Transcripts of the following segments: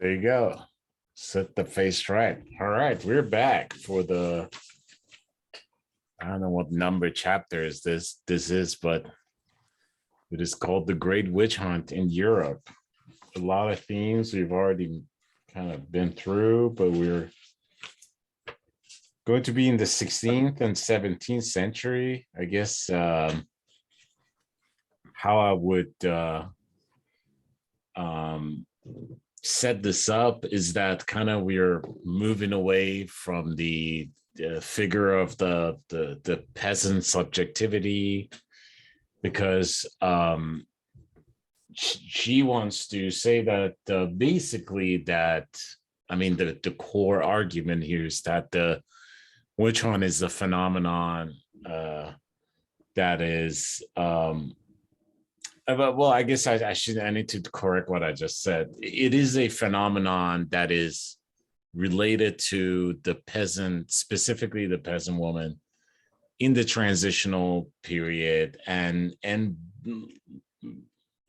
There you go. Set the face right. All right, we're back for the, I don't know what number chapter is this is, but it is called The Great Witch Hunt in Europe. A lot of themes we've already kind of been through, but we're going to be in the 16th and 17th century. I guess how I would set this up is that kind of we're moving away from the figure of the peasant subjectivity, because she wants to say that basically that, I mean, the core argument here is that the witch hunt is a phenomenon that is well, I guess I need to correct what I just said. It is a phenomenon that is related to the peasant, specifically the peasant woman in the transitional period. And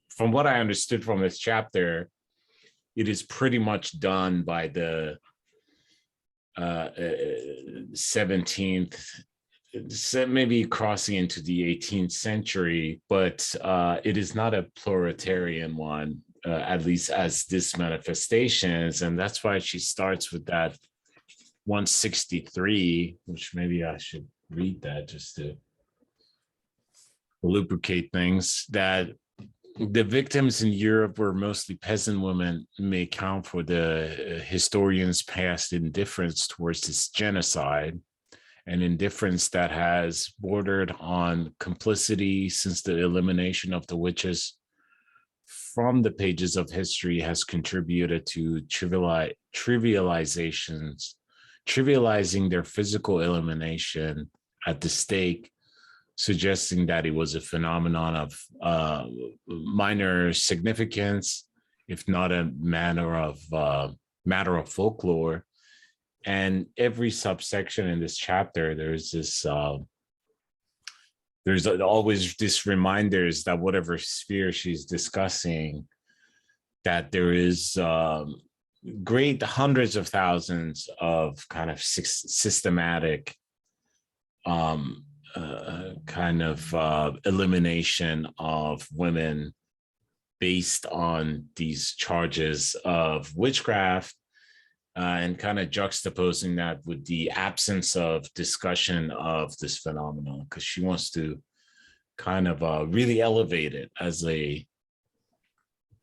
from what I understood from this chapter, it is pretty much done by the 17th, maybe crossing into the 18th century, but it is not a pluralitarian one, at least as this manifestations. And that's why she starts with that 163, which maybe I should read that just to lubricate things, that the victims in Europe were mostly peasant women, may account for the historians' past indifference towards this genocide, an indifference that has bordered on complicity, since the elimination of the witches from the pages of history has contributed to trivializing their physical elimination at the stake, suggesting that it was a phenomenon of minor significance, if not a matter of folklore. And every subsection in this chapter, there's always this reminders that whatever sphere she's discussing, that there is great hundreds of thousands of kind of systematic kind of elimination of women based on these charges of witchcraft, and kind of juxtaposing that with the absence of discussion of this phenomenon, because she wants to kind of really elevate it as a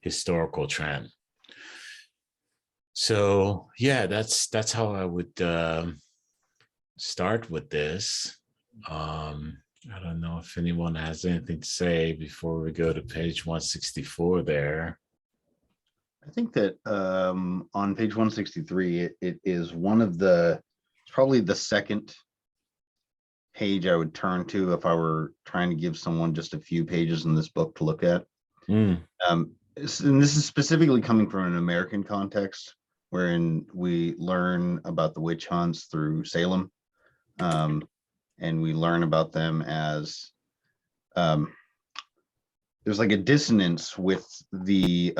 historical trend. So yeah, that's how I would start with this. I don't know if anyone has anything to say before we go to page 164 there. I think that on page 163, it is one of the, probably the second page I would turn to if I were trying to give someone just a few pages in this book to look at. And this is specifically coming from an American context, wherein we learn about the witch hunts through Salem. And we learn about them as there's like a dissonance with the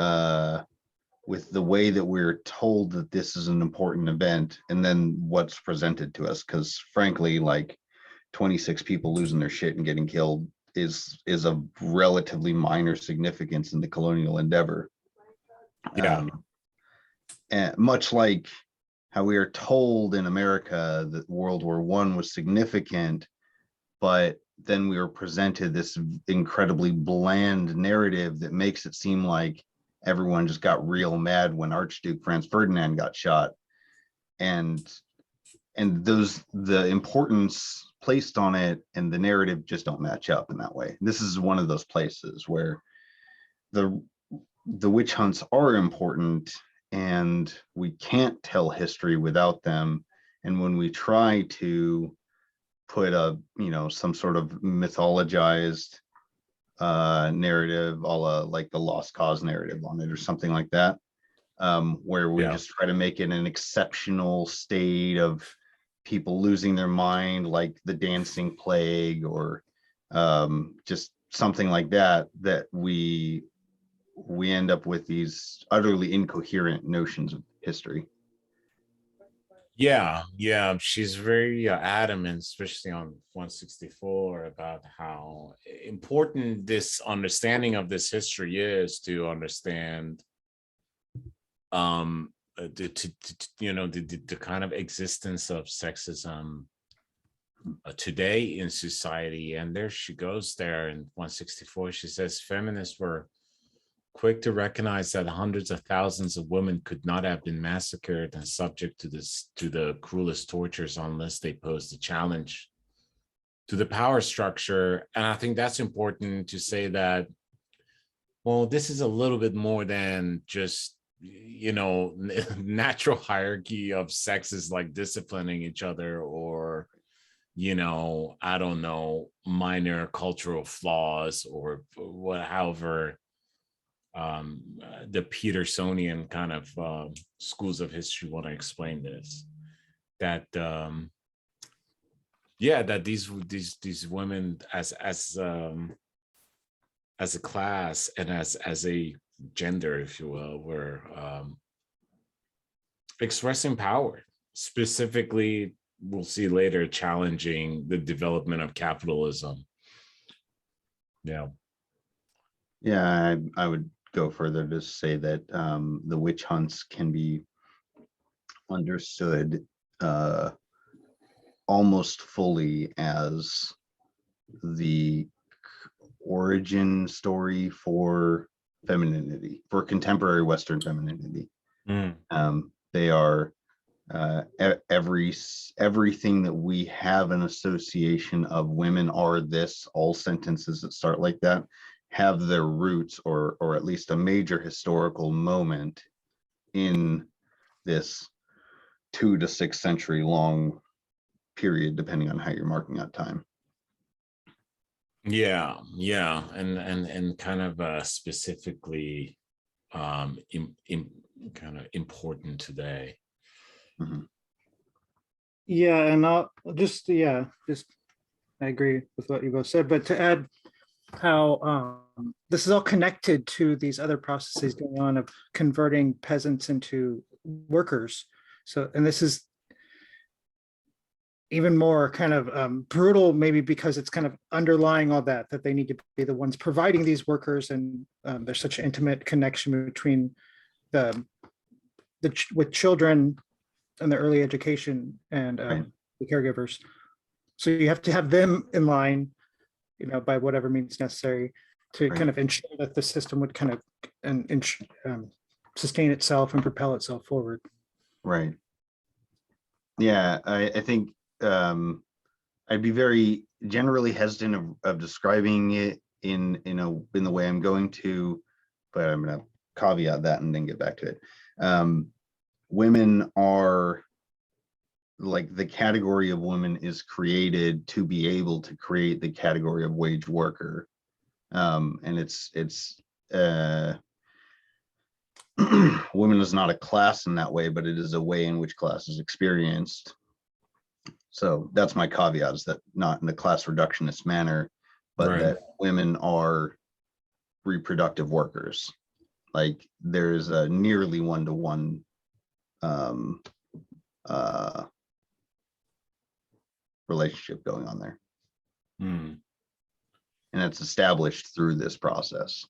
way that we're told that this is an important event, and then what's presented to us. Because frankly, like 26 people losing their shit and getting killed is of relatively minor significance in the colonial endeavor. Yeah. And much like how we are told in America that World War I was significant, but then we were presented this incredibly bland narrative that makes it seem like everyone just got real mad when Archduke Franz Ferdinand got shot. And the importance placed on it and the narrative just don't match up in that way. This is one of those places where the witch hunts are important, and we can't tell history without them. And when we try to put some sort of mythologized narrative, a la like the Lost Cause narrative on it or something like that, where we just try to make it an exceptional state of people losing their mind, like the dancing plague, or just something like that, that we we end up with these utterly incoherent notions of history. Yeah, she's very adamant, especially on 164, about how important this understanding of this history is to understand the kind of existence of sexism today in society. And there she goes there in 164. She says feminists were quick to recognize that hundreds of thousands of women could not have been massacred and subject to the cruelest tortures unless they posed a challenge to the power structure. And I think that's important to say that, well, this is a little bit more than just, natural hierarchy of sexes like disciplining each other, or I don't know, minor cultural flaws, or what, however the Petersonian kind of schools of history want to explain this. That that these women as a class and as a gender, if you will, were expressing power. Specifically, we'll see later, challenging the development of capitalism. Yeah. Yeah, I would go further to say that the witch hunts can be understood almost fully as the origin story for femininity, for contemporary Western femininity. They are everything that we have an association of women are this, all sentences that start like that have their roots, or at least a major historical moment in this 2 to 6 century long period, depending on how you're marking out time. Yeah, and kind of specifically kind of important today. Mm-hmm. Yeah, and I'll just I agree with what you both said, but to add how this is all connected to these other processes going on of converting peasants into workers. So, and this is even more kind of brutal, maybe because it's kind of underlying all that they need to be the ones providing these workers, and there's such an intimate connection between with children and the early education and Right. the caregivers. So you have to have them in line, by whatever means necessary to Right. kind of ensure that the system would kind of sustain itself and propel itself forward. Right. Yeah, I think I'd be very generally hesitant of describing it in the way I'm going to, but I'm going to caveat that and then get back to it. Women are, like, the category of women is created to be able to create the category of wage worker, and it's women is not a class in that way, but it is a way in which class is experienced. So that's my caveat, is that not in a class reductionist manner, but Right. that women are reproductive workers. Like, there's a nearly 1-to-1 relationship going on there. And it's established through this process.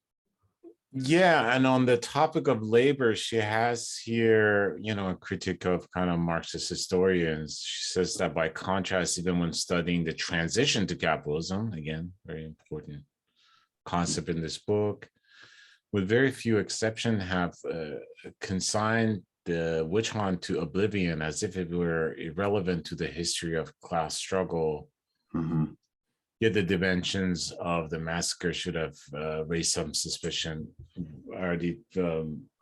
Yeah, and on the topic of labor, she has here, a critique of kind of Marxist historians. She says that by contrast, even when studying the transition to capitalism, again, very important concept in this book, with very few exceptions, have consigned the witch hunt to oblivion as if it were irrelevant to the history of class struggle. Mm-hmm. Yet the dimensions of the massacre should have raised some suspicion. I already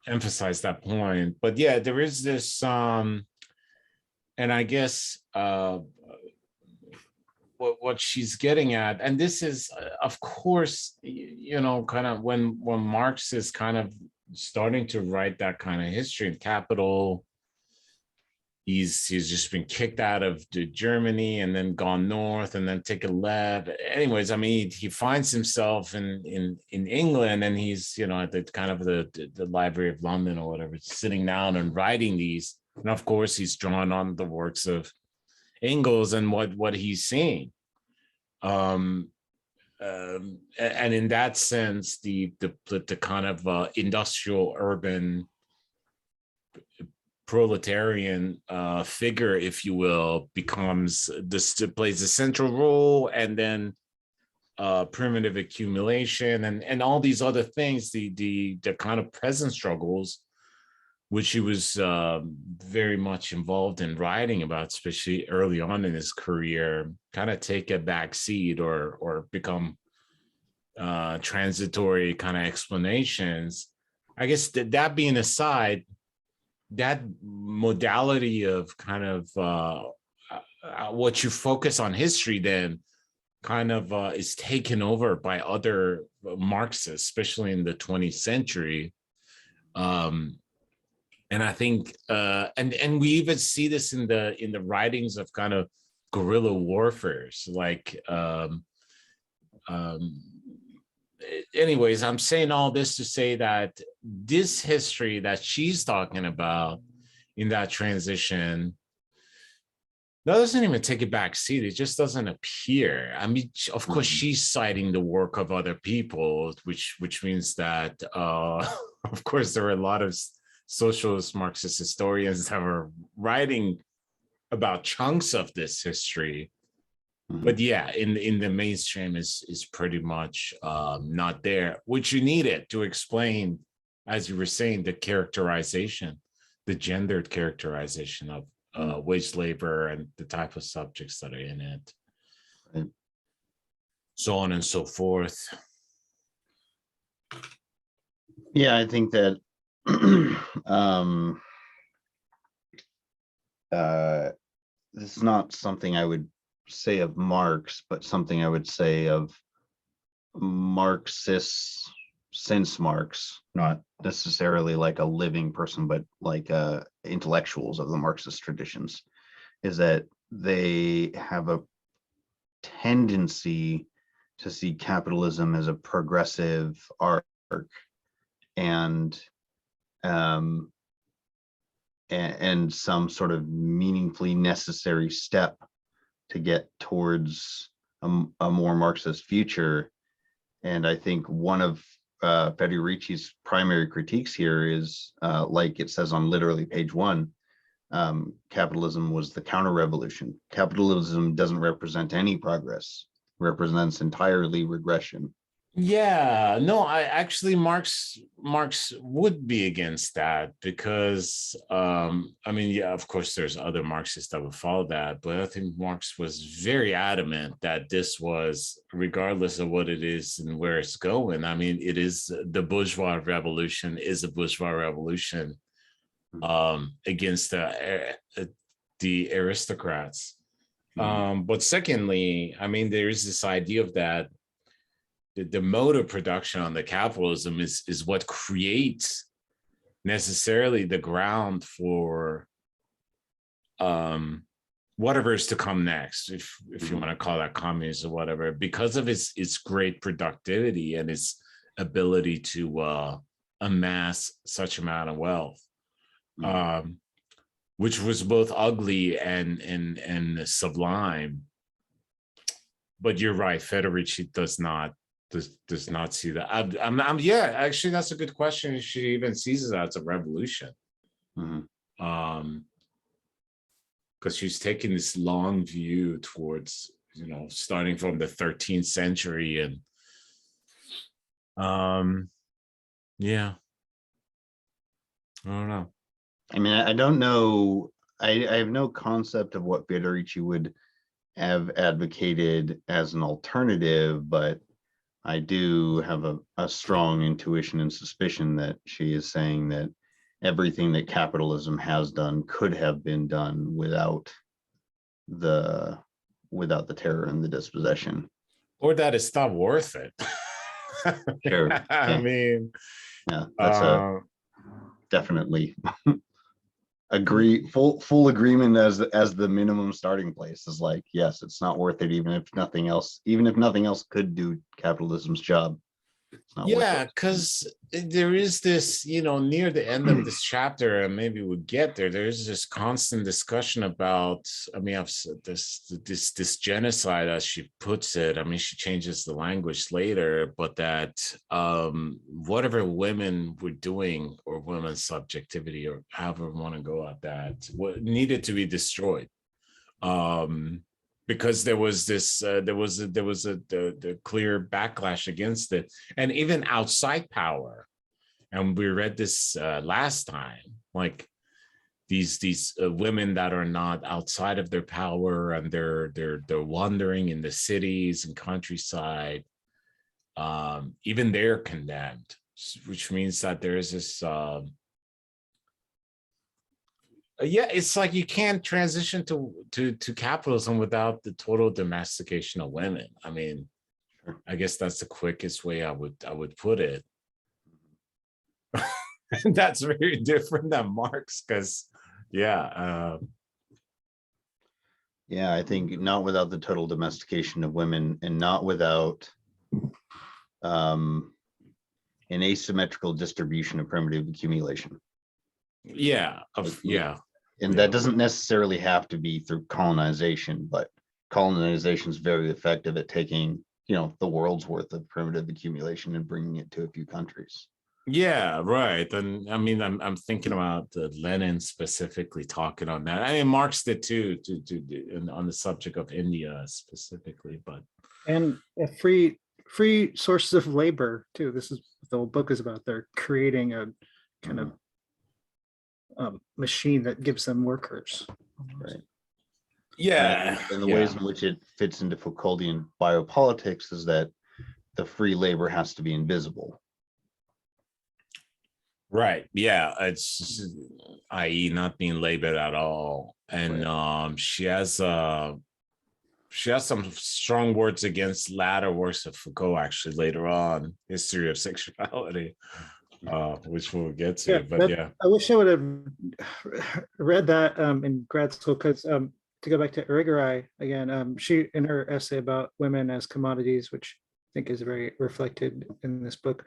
emphasized that point. But yeah, there is this, and I guess what she's getting at, and this is, of course, kind of when Marx is kind of starting to write that kind of history in Capital, he's just been kicked out of Germany and then gone north and then take a left. Anyways, I mean, he finds himself in England, and he's, you know, at the kind of the Library of London or whatever, sitting down and writing these. And of course, he's drawn on the works of Engels and what he's seeing. And in that sense, the kind of industrial urban proletarian figure, if you will, becomes this, plays a central role, and then primitive accumulation and all these other things, the kind of present struggles, which he was very much involved in writing about, especially early on in his career, kind of take a back seat or become transitory kind of explanations. I guess that being aside, that modality of kind of what you focus on history then kind of is taken over by other Marxists, especially in the 20th century. And I think, and we even see this in the writings of kind of guerrilla warfares, like, anyways, I'm saying all this to say that this history that she's talking about in that transition, that doesn't even take a back seat. It just doesn't appear. I mean, of course, she's citing the work of other people, which means that, of course, there are a lot of socialist Marxist historians that are writing about chunks of this history. But yeah, in the mainstream is pretty much not there, which you needed to explain, as you were saying, the characterization, the gendered characterization of wage labor and the type of subjects that are in it, Right. So on and so forth. Yeah, I think that this is not something I would say of Marx, but something I would say of Marxists since Marx, not necessarily like a living person, but like intellectuals of the Marxist traditions, is that they have a tendency to see capitalism as a progressive arc and some sort of meaningfully necessary step to get towards a more Marxist future. And I think one of Federici's primary critiques here is, like it says on literally page 1, capitalism was the counter-revolution. Capitalism doesn't represent any progress, represents entirely regression. Yeah, no, I actually Marx would be against that because I mean, yeah, of course there's other Marxists that would follow that, but I think Marx was very adamant that this was, regardless of what it is and where it's going, I mean, it is the bourgeois revolution is a bourgeois revolution against the aristocrats. But secondly, I mean, there is this idea of that the mode of production on the capitalism is what creates necessarily the ground for whatever is to come next, if you want to call that communism or whatever, because of its great productivity and its ability to amass such amount of wealth, which was both ugly and sublime. But you're right, Federici does not see that. I'm yeah, actually, that's a good question. She even sees it as a revolution, because she's taking this long view towards, you know, starting from the 13th century and yeah, I don't know. I mean, I don't know. I have no concept of what Federici would have advocated as an alternative, but I do have a strong intuition and suspicion that she is saying that everything that capitalism has done could have been done without the terror and the dispossession, or that it's not worth it. Sure. I mean, yeah, that's definitely agree, full agreement as the minimum starting place is like, yes, it's not worth it, even if nothing else could do capitalism's job. It's not worth Yeah, it. because there is this, near the end of this chapter, and maybe we'll get there. There's this constant discussion about, I mean, I've said this genocide, as she puts it. I mean, she changes the language later, but that whatever women were doing, or women's subjectivity, or however we want to go at that, what needed to be destroyed. Because there was this, the clear backlash against it, and even outside power. And we read this last time, like these women that are not outside of their power, and they're wandering in the cities and countryside. Even they're condemned, which means that there is this. Yeah, it's like you can't transition to capitalism without the total domestication of women. I mean, I guess that's the quickest way I would put it. That's very different than Marx, because yeah, I think not without the total domestication of women, and not without an asymmetrical distribution of primitive accumulation. Yeah, and that doesn't necessarily have to be through colonization, but colonization is very effective at taking, the world's worth of primitive accumulation and bringing it to a few countries. Yeah, right. And I mean, I'm thinking about Lenin specifically talking on that. I mean, Marx did too, on the subject of India specifically, but And free sources of labor too. This is what the whole book is about. They're creating a kind of machine that gives them workers. Right. Yeah. And the ways in which it fits into Foucauldian biopolitics is that the free labor has to be invisible. Right. Yeah. It's i.e. not being labored at all. And Right. she has some strong words against latter works of Foucault, actually, later on, History of Sexuality, which we'll get to. Yeah, but yeah. I wish I would have read that in grad school, because to go back to Irigaray again, she, in her essay about women as commodities, which I think is very reflected in this book,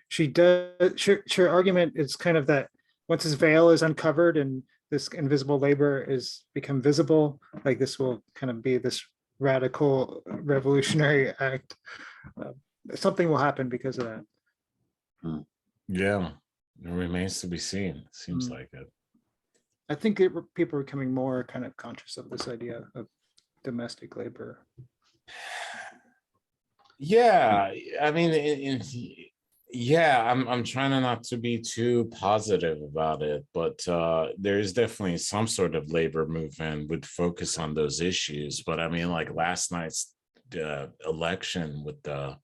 she does, her argument is kind of that once this veil is uncovered and this invisible labor is become visible, like this will kind of be this radical revolutionary act. Something will happen because of that. Yeah, it remains to be seen. Seems like it. I think people are becoming more kind of conscious of this idea of domestic labor. Yeah, I mean, yeah, I'm trying not to be too positive about it, but there is definitely some sort of labor movement with focus on those issues. But I mean, like last night's election with the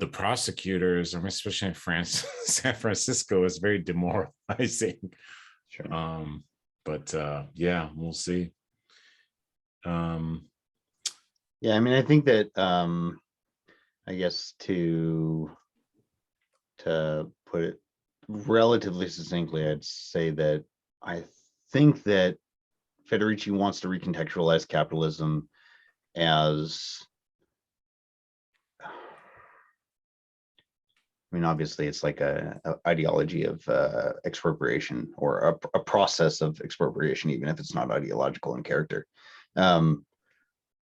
prosecutors, I mean, especially in France, San Francisco, is very demoralizing. Sure. But yeah, we'll see. Yeah, I mean, I think that I guess to put it relatively succinctly, I'd say that I think that Federici wants to recontextualize capitalism as, I mean, obviously it's like a ideology of expropriation, or a process of expropriation, even if it's not ideological in character.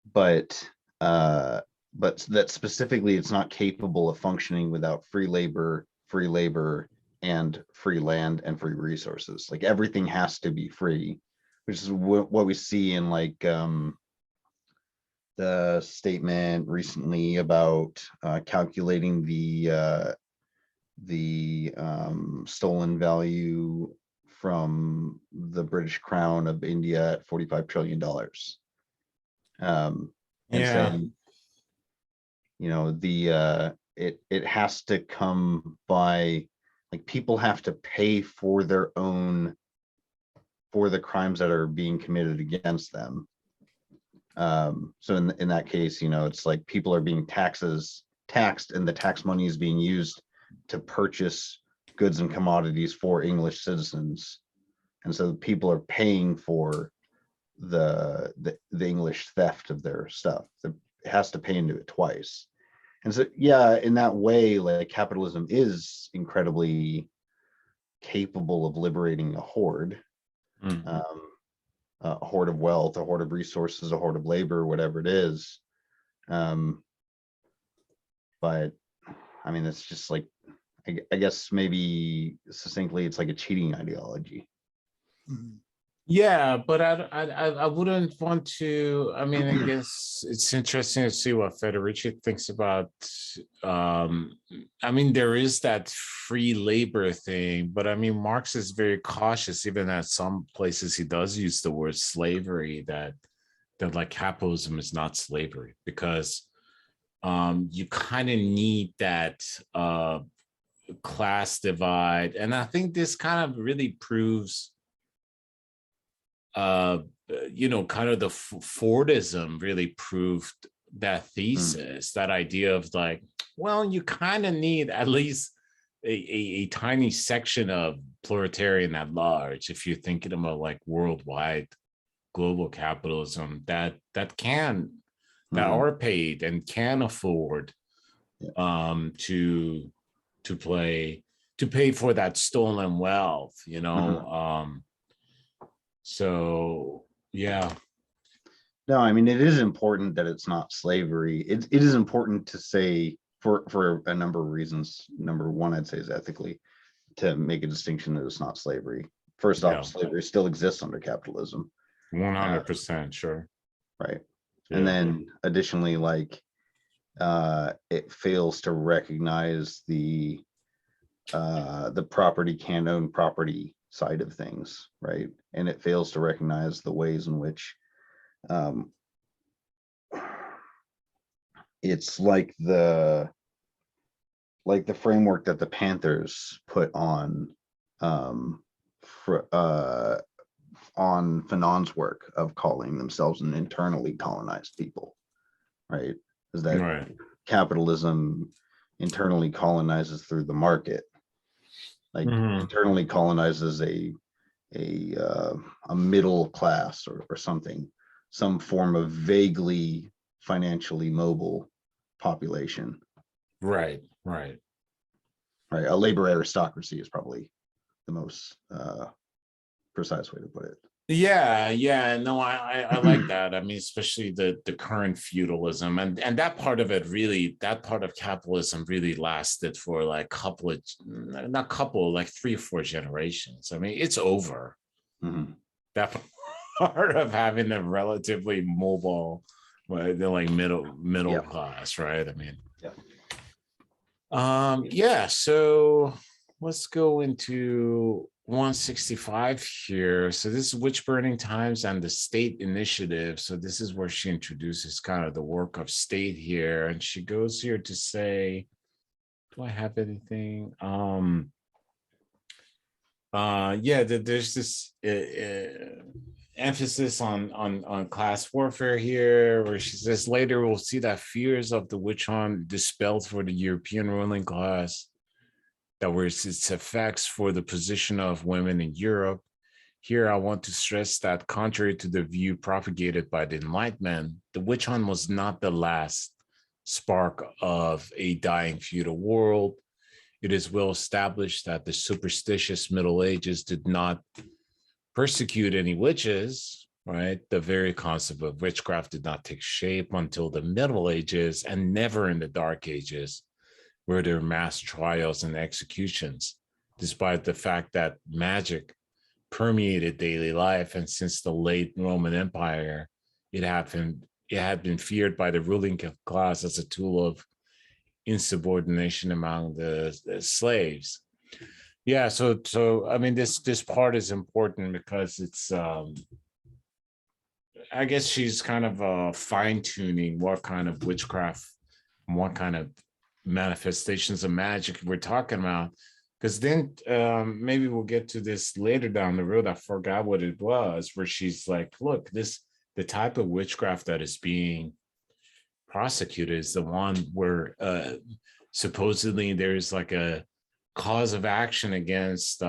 But that specifically it's not capable of functioning without free labor, and free land and free resources. Like everything has to be free, which is what we see in like the statement recently about calculating the stolen value from the British Crown of India at $45 trillion. And saying, it has to come by, like, people have to pay for the crimes that are being committed against them. So in that case, it's like people are being taxed, and the tax money is being used to purchase goods and commodities for English citizens, And so people are paying for the English theft of their stuff. It has to pay into it twice. And so, yeah, in that way, like capitalism is incredibly capable of liberating a horde, a horde of wealth, a horde of resources, a horde of labor, whatever it is. But I mean, it's just like, I guess maybe succinctly, it's like a cheating ideology. Yeah, but I wouldn't want to. I mean, I guess it's interesting to see what Federici thinks about. I mean, there is that free labor thing, but I mean, Marx is very cautious, even at some places he does use the word slavery, that like capitalism is not slavery, because you kind of need that class divide. And I think this kind of really proves kind of the Fordism really proved that thesis, that idea of like, well, you kind of need at least a tiny section of proletarian at large if you're thinking about like worldwide global capitalism that are paid and can afford to pay for that stolen wealth, so yeah. No, I mean, it is important that it's not slavery. It is important to say for a number of reasons. Number one, I'd say, is ethically, to make a distinction that it's not slavery. First off, slavery still exists under capitalism. 100%, sure. Right. Yeah. And then additionally, like it fails to recognize the property can't own property side of things, right? And it fails to recognize the ways in which it's like the framework that the Panthers put on Fanon's work of calling themselves an internally colonized people, right? Is that capitalism internally colonizes through the market, like internally colonizes a middle class or something, some form of vaguely financially mobile population. Right. A labor aristocracy is probably the most precise way to put it. Yeah, no, I like that. I mean, especially the current feudalism and that part of it really, that part of capitalism really lasted for like like 3 or 4 generations. I mean, it's over. That part of having a relatively mobile, like middle class, right? I mean, so let's go into 165 here. So this is Witch Burning Times and the State Initiative. So this is where she introduces kind of the work of state here. And she goes here to say, do I have anything? There's this emphasis on class warfare here, where she says later we'll see that fears of the witch hunt dispelled for the European ruling class, that was its effects for the position of women in Europe. Here, I want to stress that contrary to the view propagated by the Enlightenment, the witch hunt was not the last spark of a dying feudal world. It is well established that the superstitious Middle Ages did not persecute any witches, right? The very concept of witchcraft did not take shape until the Middle Ages, and never in the Dark Ages, where there were mass trials and executions, despite the fact that magic permeated daily life. And since the late Roman Empire, it had been feared by the ruling class as a tool of insubordination among the slaves. Yeah, so I mean, this part is important because it's I guess she's kind of fine-tuning what kind of witchcraft, what kind of manifestations of magic we're talking about, because then maybe we'll get to this later down the road. I forgot what it was, where she's like, look, the type of witchcraft that is being prosecuted is the one where supposedly there's like a cause of action against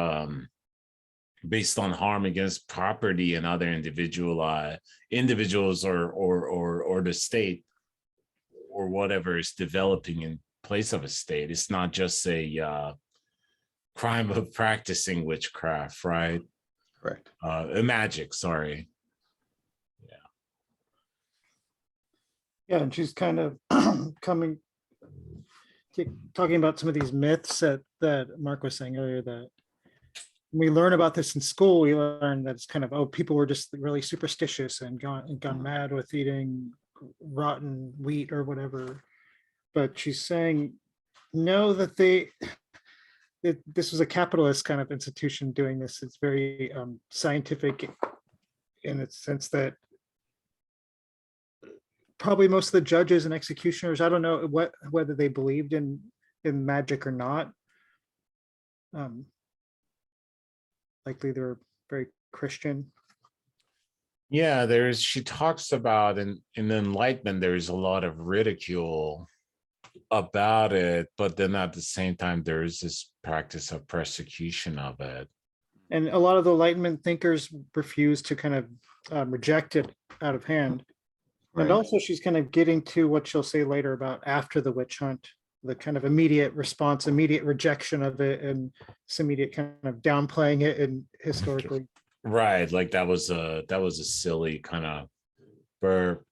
based on harm against property and other individuals or the state or whatever is developing in place of a state. It's not just a crime of practicing witchcraft, right? Correct. Magic, sorry. Yeah, and she's kind of talking about some of these myths that Mark was saying earlier, that when we learn about this in school, we learn that it's kind of, oh, people were just really superstitious and gone mad with eating rotten wheat or whatever. But she's saying, no, that this was a capitalist kind of institution doing this. It's very scientific in the sense that probably most of the judges and executioners, I don't know whether they believed in magic or not. Likely they were very Christian. Yeah, she talks about in the Enlightenment, there's a lot of ridicule about it, but then at the same time, there is this practice of persecution of it. And a lot of the Enlightenment thinkers refuse to kind of reject it out of hand. Right. And also she's kind of getting to what she'll say later about after the witch hunt, the kind of immediate response, immediate rejection of it, and some immediate kind of downplaying it and historically. Right, like that was a silly kind of burp.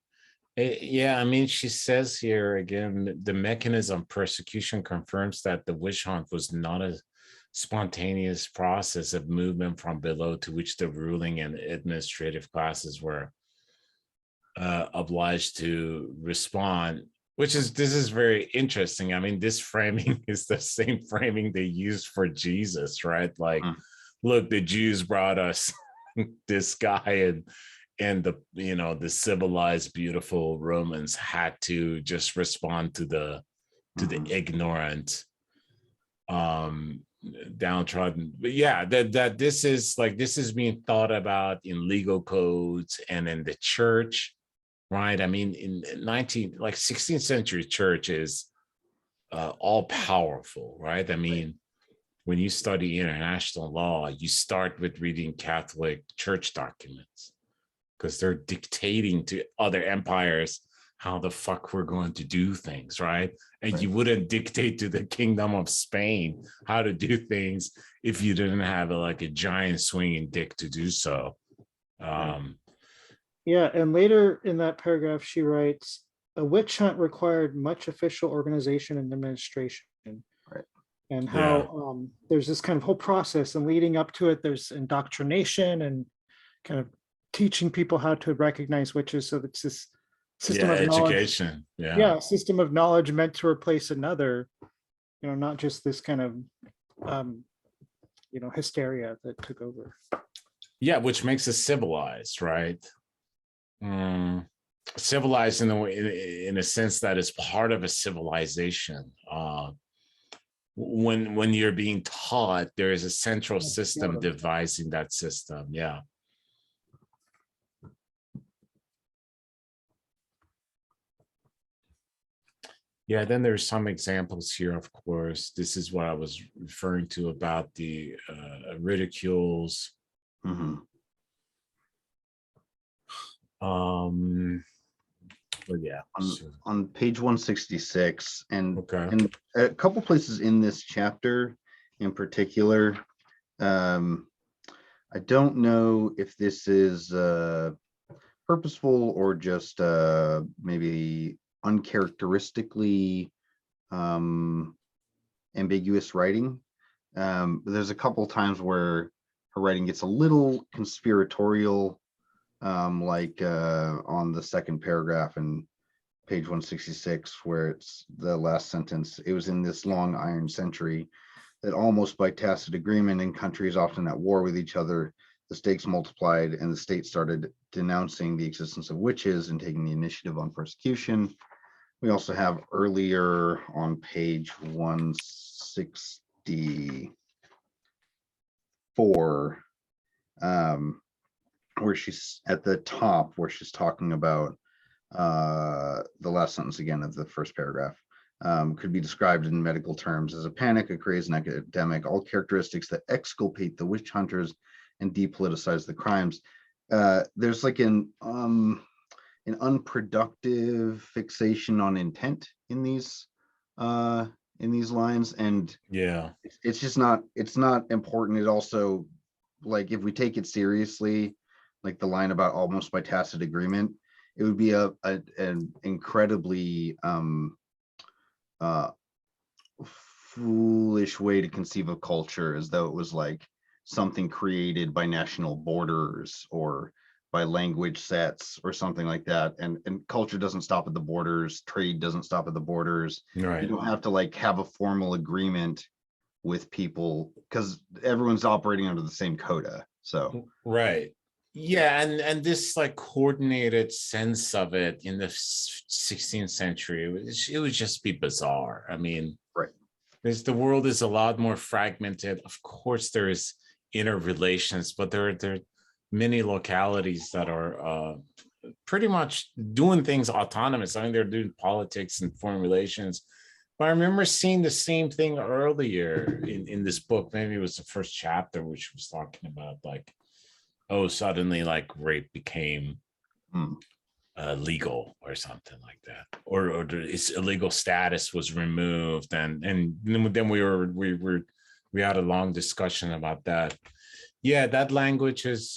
Yeah, I mean, she says here again, the mechanism of persecution confirms that the witch hunt was not a spontaneous process of movement from below to which the ruling and administrative classes were obliged to respond, this is very interesting. I mean, this framing is the same framing they used for Jesus, right? Like, look, the Jews brought us this guy, and the civilized, beautiful Romans had to just respond to the ignorant, downtrodden. But yeah, that this is being thought about in legal codes and in the church, right? I mean, in 16th century church is all powerful, right? I mean, when you study international law, you start with reading Catholic church documents because they're dictating to other empires how the fuck we're going to do things, right? And you wouldn't dictate to the Kingdom of Spain how to do things if you didn't have a giant swinging dick to do so. Yeah, and later in that paragraph, she writes, a witch hunt required much official organization and administration. Right. And how there's this kind of whole process, and leading up to it, there's indoctrination and kind of teaching people how to recognize witches. So it's this system of education. Knowledge, system of knowledge meant to replace another, not just this kind of hysteria that took over. Yeah, which makes us civilized, right? Civilized in a sense that is part of a civilization. When you're being taught, there is a central system devising that system. Yeah. Yeah, then there's some examples here, of course. This is what I was referring to about the ridicules. But yeah, on page 166, and a couple places in this chapter in particular, I don't know if this is purposeful or just maybe uncharacteristically ambiguous writing. But there's a couple times where her writing gets a little conspiratorial, like on the second paragraph in page 166, where it's the last sentence. It was in this long iron century that almost by tacit agreement in countries often at war with each other, the stakes multiplied and the state started denouncing the existence of witches and taking the initiative on persecution. We also have earlier on page 164, where she's at the top, where she's talking about the last sentence again of the first paragraph, could be described in medical terms as a panic, a craze, an epidemic, all characteristics that exculpate the witch hunters and depoliticize the crimes. There's like an unproductive fixation on intent in these lines, and Yeah. it's just not, it's not important. It also, like, if we take it seriously, like the line about almost by tacit agreement, it would be an incredibly foolish way to conceive of culture, as though it was like something created by national borders or by language sets or something like that. And culture doesn't stop at the borders. Trade doesn't stop at the borders. Right. You don't have to like have a formal agreement with people because everyone's operating under the same coda. So right. Yeah, and this like coordinated sense of it in the 16th century, it would just be bizarre. I mean, right. The world is a lot more fragmented. Of course, there is interrelations, but there are many localities that are pretty much doing things autonomous. I mean, they're doing politics and foreign relations. But I remember seeing the same thing earlier in this book. Maybe it was the first chapter, which was talking about like, oh, suddenly like rape became legal or something like that, or its illegal status was removed, and then we had a long discussion about that. Yeah, that language is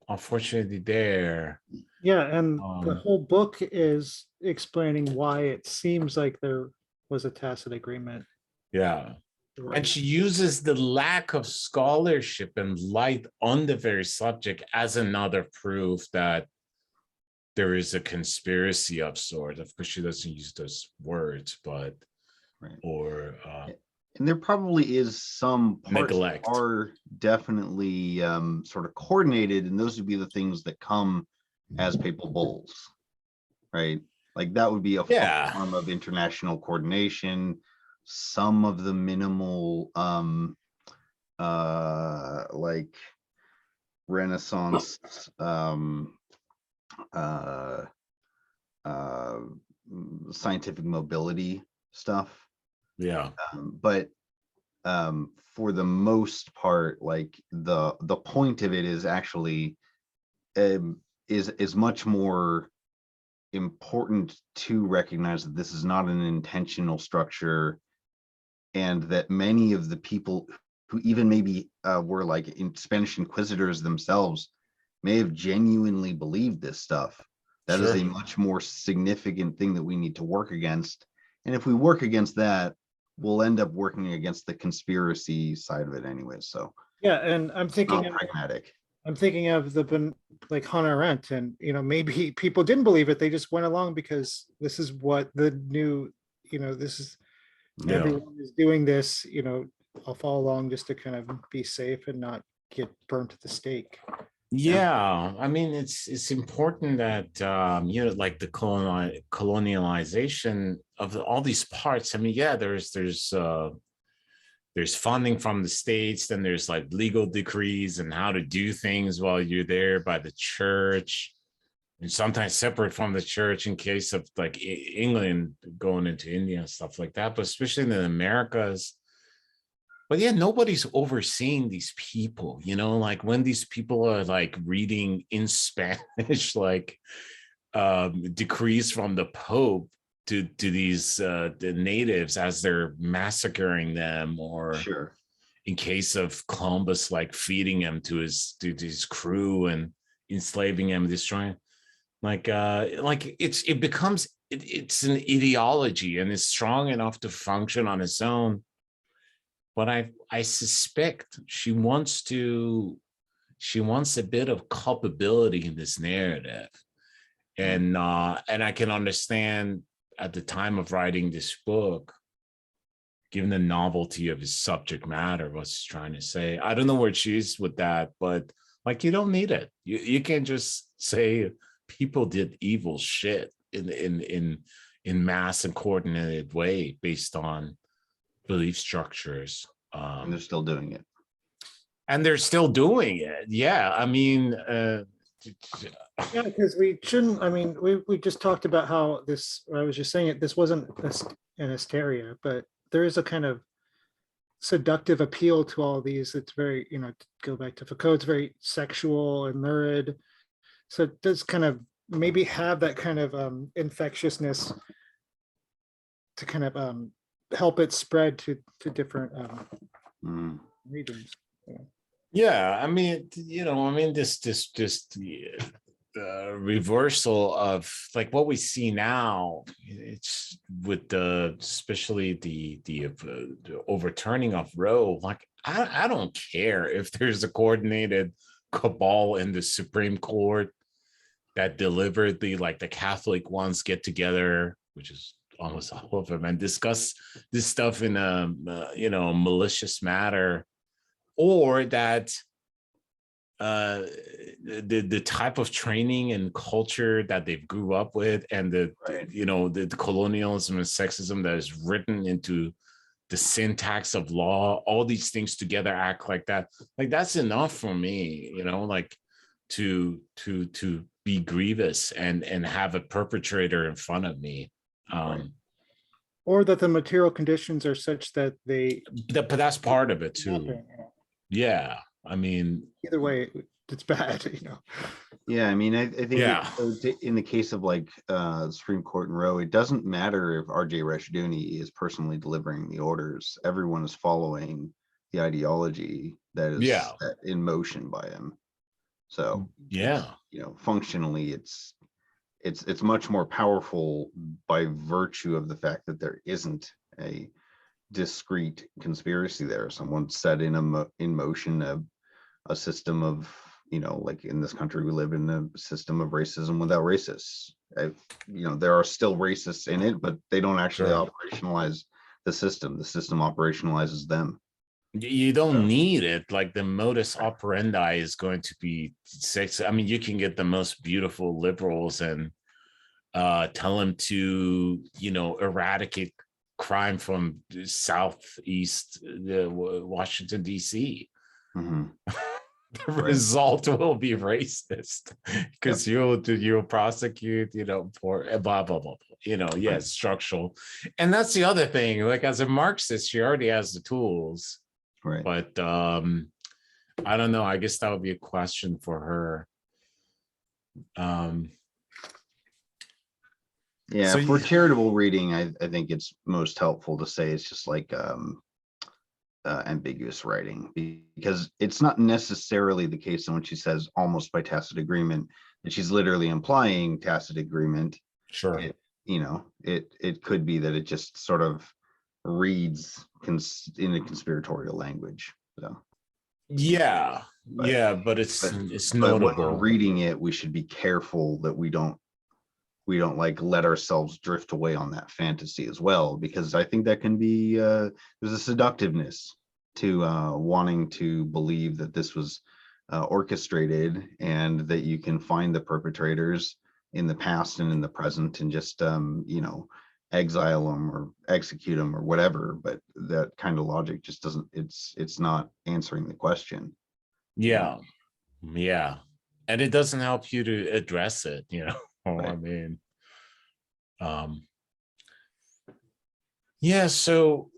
unfortunately there. Yeah, and the whole book is explaining why it seems like there was a tacit agreement. Yeah. And she uses the lack of scholarship and light on the very subject as another proof that there is a conspiracy of sort. Of course, she doesn't use those words, but right. Or and there probably is some parts neglect that are definitely sort of coordinated, and those would be the things that come as papal bulls, right? Like that would be a form of international coordination. Some of the minimal like Renaissance scientific mobility stuff. Yeah. But for the most part, like the point of it is actually is much more important to recognize that this is not an intentional structure, and that many of the people who even maybe were like in Spanish inquisitors themselves may have genuinely believed this stuff. That is a much more significant thing that we need to work against. And if we work against that, we'll end up working against the conspiracy side of it anyway. So yeah, and I'm thinking of, pragmatic. I'm thinking of the like Hannah Arendt, and maybe people didn't believe it. They just went along because this is what the new, this is everyone is doing this. I'll follow along just to kind of be safe and not get burnt at the stake. Yeah, I mean, it's important that like the colonialization of all these parts. I mean, yeah, there's funding from the states, then there's like legal decrees and how to do things while you're there by the church, and sometimes separate from the church in case of like England going into India and stuff like that. But especially in the Americas. But yeah, nobody's overseeing these people, like when these people are like reading in Spanish, like decrees from the Pope to these the natives as they're massacring them, or in case of Columbus, like feeding them to his crew and enslaving them, destroying, like it's an ideology, and it's strong enough to function on its own. But I suspect she wants a bit of culpability in this narrative, and I can understand at the time of writing this book, given the novelty of his subject matter, what she's trying to say. I don't know where she is with that, but like you don't need it. You can just say people did evil shit in mass and coordinated way based on belief structures, and they're still doing it. Yeah, I mean, yeah, because we shouldn't. I mean, we just talked about how this. I was just saying it. This wasn't an hysteria, but there is a kind of seductive appeal to all these. It's very, to go back to Foucault, it's very sexual and lurid. So it does kind of maybe have that kind of infectiousness to kind of help it spread to different regions. Yeah, I mean, the reversal of like what we see now, it's with especially the overturning of Roe. Like, I don't care if there's a coordinated cabal in the Supreme Court that deliberately, like, the Catholic ones get together, which is almost all of them, and discuss this stuff in a malicious manner, or that the type of training and culture that they grew up with, and the colonialism and sexism that is written into the syntax of law, all these things together act like that. Like, that's enough for me, like to be grievous and have a perpetrator in front of me. Or that the material conditions are such that but that's part of it too. Happen. Yeah, I mean, either way, it's bad, Yeah, I mean, I think in the case of like Supreme Court in Roe, it doesn't matter if RJ Rashiduni is personally delivering the orders. Everyone is following the ideology that is set in motion by him. So functionally, it's much more powerful by virtue of the fact that there isn't a discrete conspiracy there. Someone set in motion a system of, like in this country, we live in a system of racism without racists. There are still racists in it, but they don't actually operationalize the system. The system operationalizes them. You don't need it. Like, the modus operandi is going to be sex. I mean, you can get the most beautiful liberals and tell them to, eradicate crime from Southeast Washington, D.C. Mm-hmm. The result will be racist because you'll prosecute, for blah, blah, blah, blah. Structural. And that's the other thing. Like, as a Marxist, she already has the tools. Right. But I don't know. I guess that would be a question for her. For charitable reading, I think it's most helpful to say it's just like ambiguous writing, because it's not necessarily the case when she says almost by tacit agreement that she's literally implying tacit agreement. Sure. It could be that it just sort of reads in a conspiratorial language. So but it's notable. When we're reading it, we should be careful that we don't like let ourselves drift away on that fantasy as well, because I think that can be there's a seductiveness to wanting to believe that this was orchestrated, and that you can find the perpetrators in the past and in the present and just exile them or execute them or whatever. But that kind of logic just doesn't, it's not answering the question. And it doesn't help you to address it. Right. I mean, so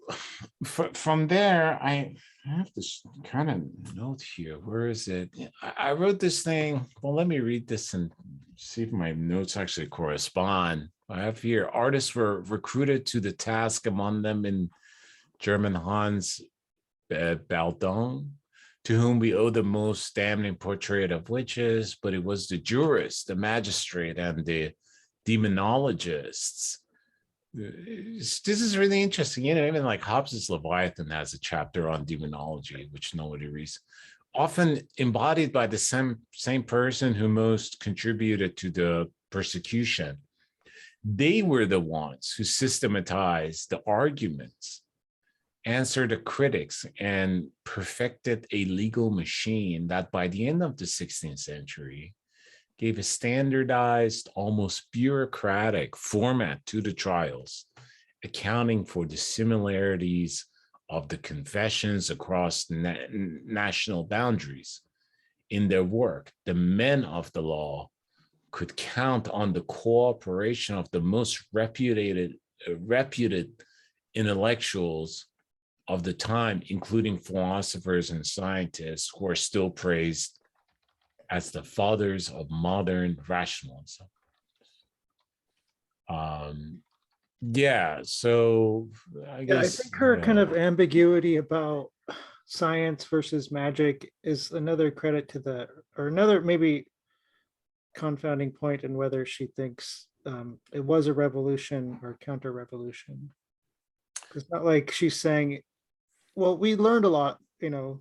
from there, I have this kind of note here. Where is it? I wrote this thing. Well, let me read this and see if my notes actually correspond. I have here: artists were recruited to the task, among them in German Hans Baldung, to whom we owe the most damning portrait of witches, but it was the jurist, the magistrate, and the demonologists. This is really interesting. Even like Hobbes's Leviathan has a chapter on demonology, which nobody reads. Often embodied by the same person who most contributed to the persecution. They were the ones who systematized the arguments, answered the critics, and perfected a legal machine that by the end of the 16th century gave a standardized, almost bureaucratic format to the trials, accounting for the similarities of the confessions across national boundaries. In their work, the men of the law could count on the cooperation of the most reputed intellectuals of the time, including philosophers and scientists, who are still praised as the fathers of modern rationalism. Yeah, so I Yeah, I guess think her kind of ambiguity about science versus magic is another credit to the, or another maybe confounding point in whether she thinks it was a revolution or counter-revolution. It's not like she's saying, well, we learned a lot,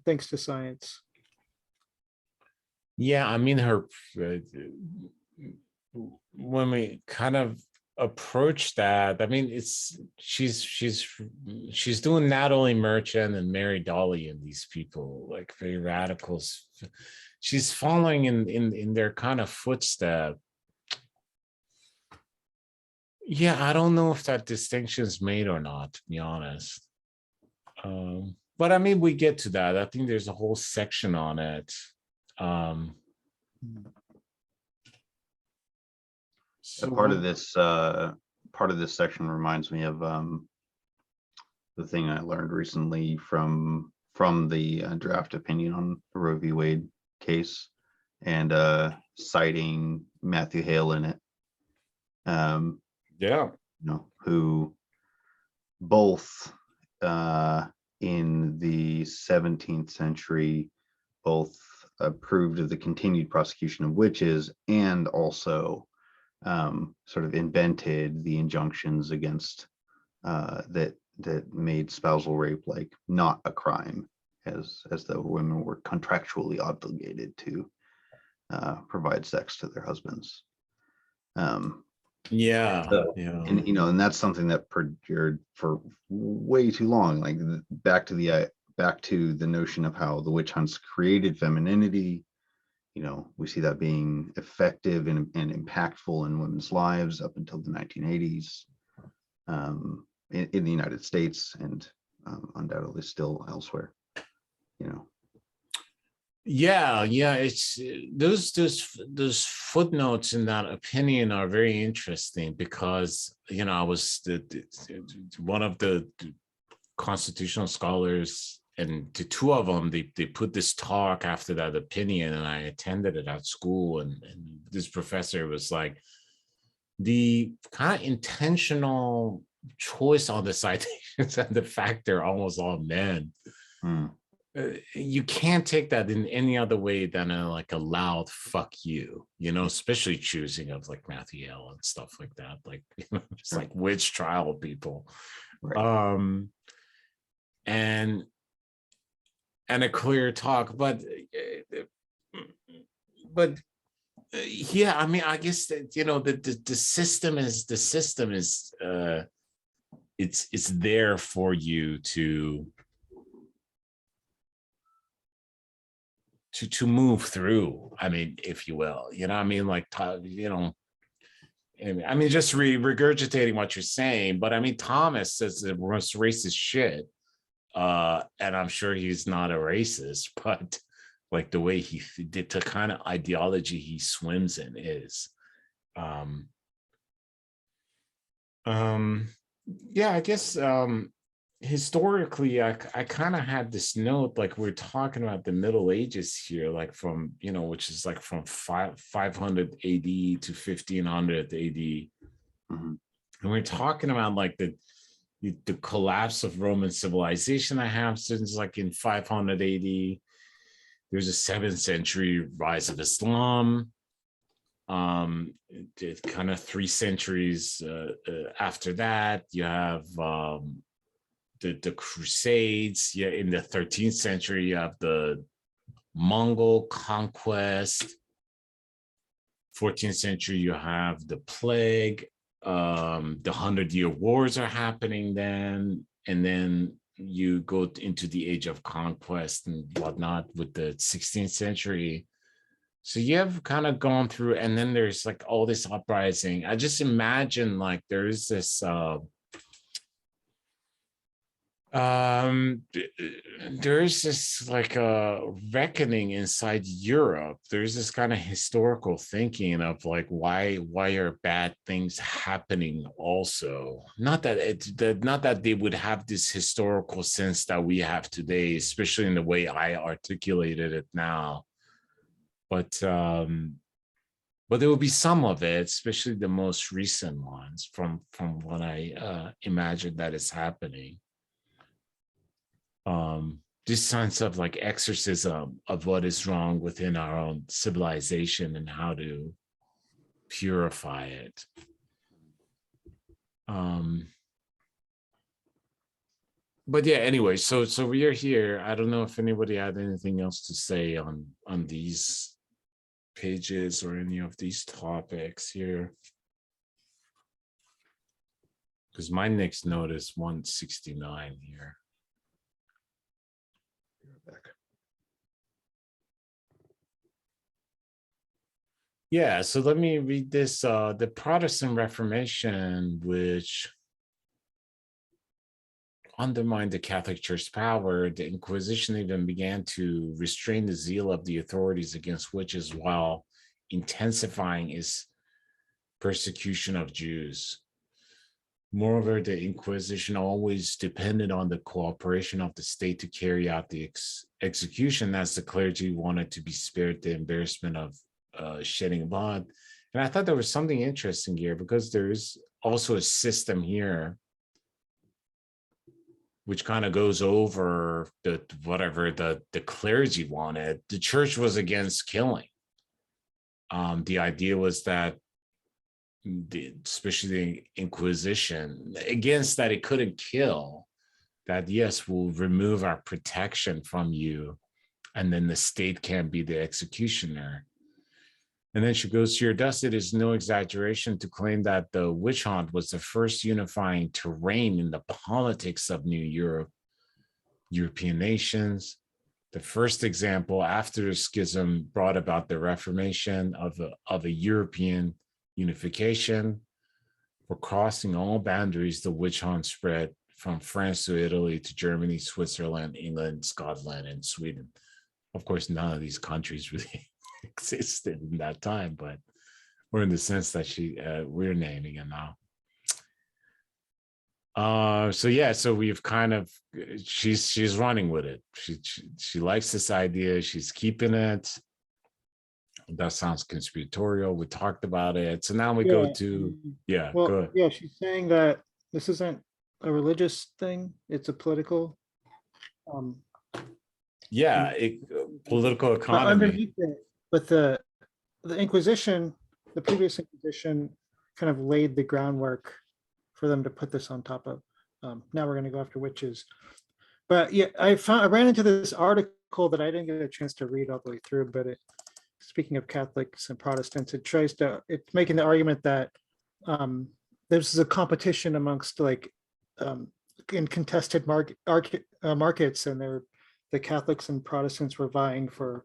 thanks to science. yeah, I mean, her when we kind of approach that, I mean, it's she's doing Natalie Merchant and Mary Dolly and these people, like very radicals. She's following in their kind of footstep. Yeah, I don't know if that distinction is made or not, to be honest. But I mean, we get to that. I think there's a whole section on it. So part of this section reminds me of the thing I learned recently from the draft opinion on the Roe v. Wade case, and citing Matthew Hale in it. Yeah, who both in the 17th century both approved of the continued prosecution of witches, and also sort of invented the injunctions against that made spousal rape like not a crime, as though women were contractually obligated to provide sex to their husbands. yeah. And and that's something that perdured for way too long, like back to the notion of how the witch hunts created femininity. We see that being effective and impactful in women's lives up until the 1980s in the United States, and undoubtedly still elsewhere. Yeah, it's those footnotes in that opinion are very interesting, because I was one of the constitutional scholars, and to two of them they put this talk after that opinion, and I attended it at school, and this professor was like, the kind of intentional choice on the citations and the fact they're almost all men. You can't take that in any other way than a loud fuck you, especially choosing of like Matthew Hale and stuff like that, like it's like witch trial people. Right. And a clear talk, but yeah, I mean, I guess that the system is it's there for you to move through, I mean, if you will, I mean, like, I mean, just regurgitating what you're saying, but I mean, Thomas says the most racist shit, and I'm sure he's not a racist, but like the way he did, the kind of ideology he swims in is, yeah, I guess, historically, I kind of had this note, like we're talking about the Middle Ages here, like from, which is like from 500 AD to 1500 AD. And we're talking about like the collapse of Roman civilization that happens like in 500 AD. There's a 7th century rise of Islam. It's kind of 3 centuries after that, you have the Crusades. Yeah, in the 13th century, you have the Mongol conquest. 14th century, you have the plague. The 100-Year Wars are happening then, and then you go into the age of conquest and whatnot with the 16th century. So you have kind of gone through, and then there's like all this uprising. I just imagine like there's this There's this like a reckoning inside Europe. There's this kind of historical thinking of like why are bad things happening also. Not that they would have this historical sense that we have today, especially in the way I articulated it now. But there will be some of it, especially the most recent ones from what I imagine that is happening. This sense of like exorcism of what is wrong within our own civilization and how to purify it. But yeah, anyway, so we are here. I don't know if anybody had anything else to say on these pages or any of these topics here. Because my next note is 169 here. Yeah, so let me read this. The Protestant Reformation, which undermined the Catholic Church's power, the Inquisition even began to restrain the zeal of the authorities against witches while intensifying its persecution of Jews. Moreover, the Inquisition always depended on the cooperation of the state to carry out the execution, as the clergy wanted to be spared the embarrassment of shedding blood. And I thought there was something interesting here, because there is also a system here which kind of goes over whatever the clergy wanted. The church was against killing. The idea was that especially the Inquisition, against that it couldn't kill, that yes, we'll remove our protection from you, and then the state can be the executioner. And then she goes, to your dust, it is no exaggeration to claim that the witch hunt was the first unifying terrain in the politics of European nations. The first example after the schism brought about the Reformation of a European unification. For crossing all boundaries, the witch hunt spread from France to Italy to Germany, Switzerland, England, Scotland, and Sweden. Of course, none of these countries really existed in that time, but we're in the sense that we're naming it now. So yeah, so we've kind of she's running with it. She likes this idea. She's keeping it. That sounds conspiratorial. We talked about it. So now we go to well, go ahead. yeah, she's saying that this isn't a religious thing; it's a political. Political economy. Underneath it, but the Inquisition, the previous Inquisition, kind of laid the groundwork for them to put this on top of. Now we're going to go after witches, but yeah, I ran into this article that I didn't get a chance to read all the way through, but speaking of Catholics and Protestants, it's making the argument that this is a competition amongst in contested markets, and the Catholics and Protestants were vying for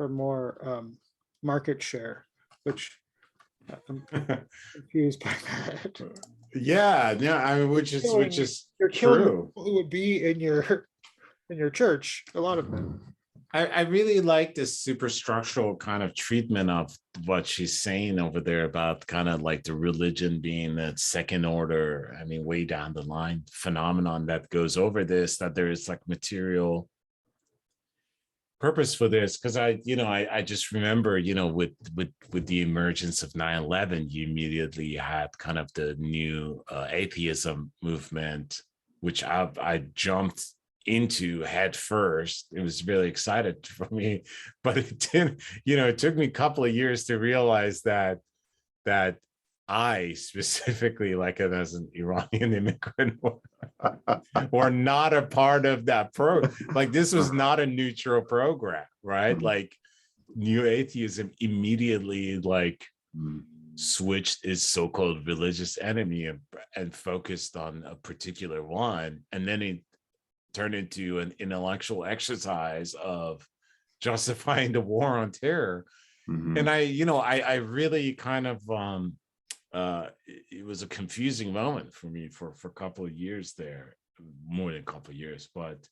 more market share, which I'm confused by that. Yeah, I mean, which is you're true. Who would be in your church? A lot of them. I really like this superstructural kind of treatment of what she's saying over there about kind of like the religion being a second order, I mean, way down the line phenomenon that goes over this, that there is like material purpose for this. Because I just remember, with the emergence of 9/11, you immediately had kind of the new atheism movement, which I jumped into head first. It was really excited for me, but it didn't, it took me a couple of years to realize that I specifically, like as an Iranian immigrant, or not a part of that program. Like this was not a neutral program, right? Like new atheism immediately switched its so-called religious enemy and focused on a particular one, and then it turned into an intellectual exercise of justifying the war on terror. Mm-hmm. And I really kind of it was a confusing moment for me for a couple of years there. more than a couple of years, but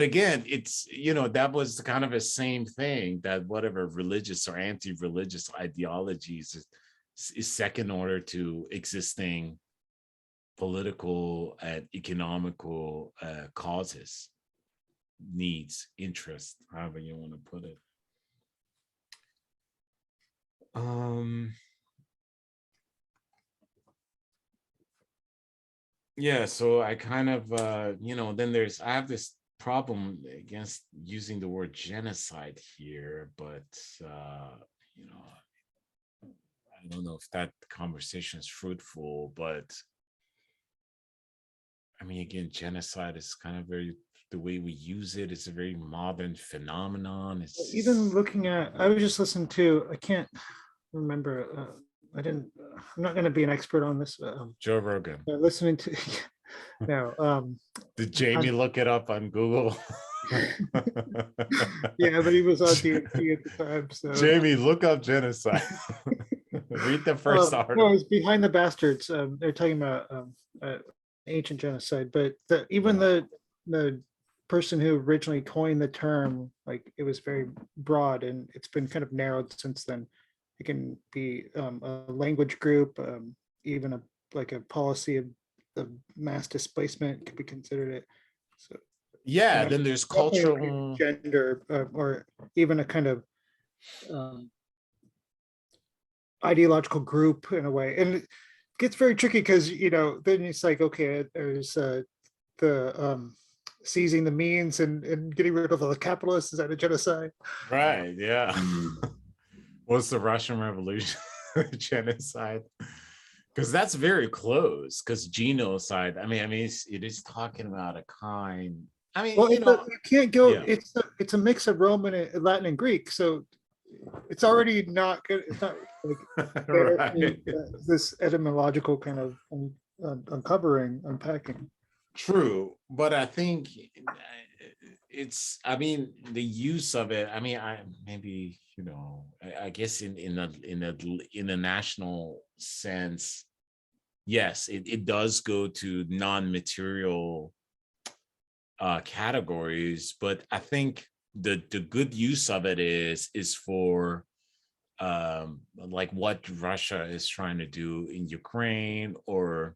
again, it's, that was kind of the same thing, that whatever religious or anti-religious ideologies is second order to existing political and economical causes, needs, interests, however you want to put it. Yeah, so I kind of then I have this problem against using the word genocide here, but I don't know if that conversation is fruitful, but I mean, again, genocide is kind of the way we use it is a very modern phenomenon. It's Even looking at, I was just listening to, I can't remember, I'm not going to be an expert on this. Joe Rogan. Listening to, no. Did Jamie look it up on Google? Yeah, but he was on DNC at the time. So Jamie, look up genocide. Read the first article. No, it's Behind the Bastards. They're talking about ancient genocide, but even the person who originally coined the term, like, it was very broad, and it's been kind of narrowed since then. It can be a language group, even a policy of mass displacement could be considered it. So yeah, then there's cultural, gender, or even a kind of ideological group in a way, and it gets very tricky because then it's like, okay, there's the seizing the means and getting rid of all the capitalists. Is that a genocide? Right. Yeah. What's the Russian Revolution? Genocide? Because that's very close. Because genocide, I mean, it is talking about a kind. I mean, well, you can't go. Yeah. It's a mix of Roman, and Latin, and Greek. So it's already not good. It's not like right. This etymological kind of uncovering, unpacking. True, but I think the use of it. I mean, I guess in a national sense, yes, it does go to non-material categories, but I think the good use of it is for like what Russia is trying to do in Ukraine, or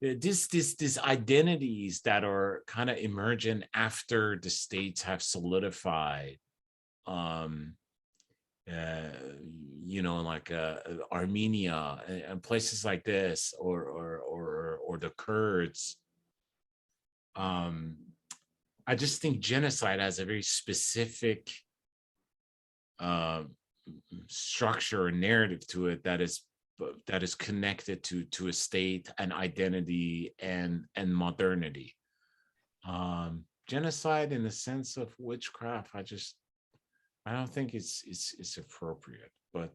this identities that are kind of emergent after the states have solidified, like Armenia and places like this, or the Kurds. I just think genocide has a very specific structure or narrative to it that is connected to a state and identity and modernity. Genocide in the sense of witchcraft, I don't think it's appropriate. But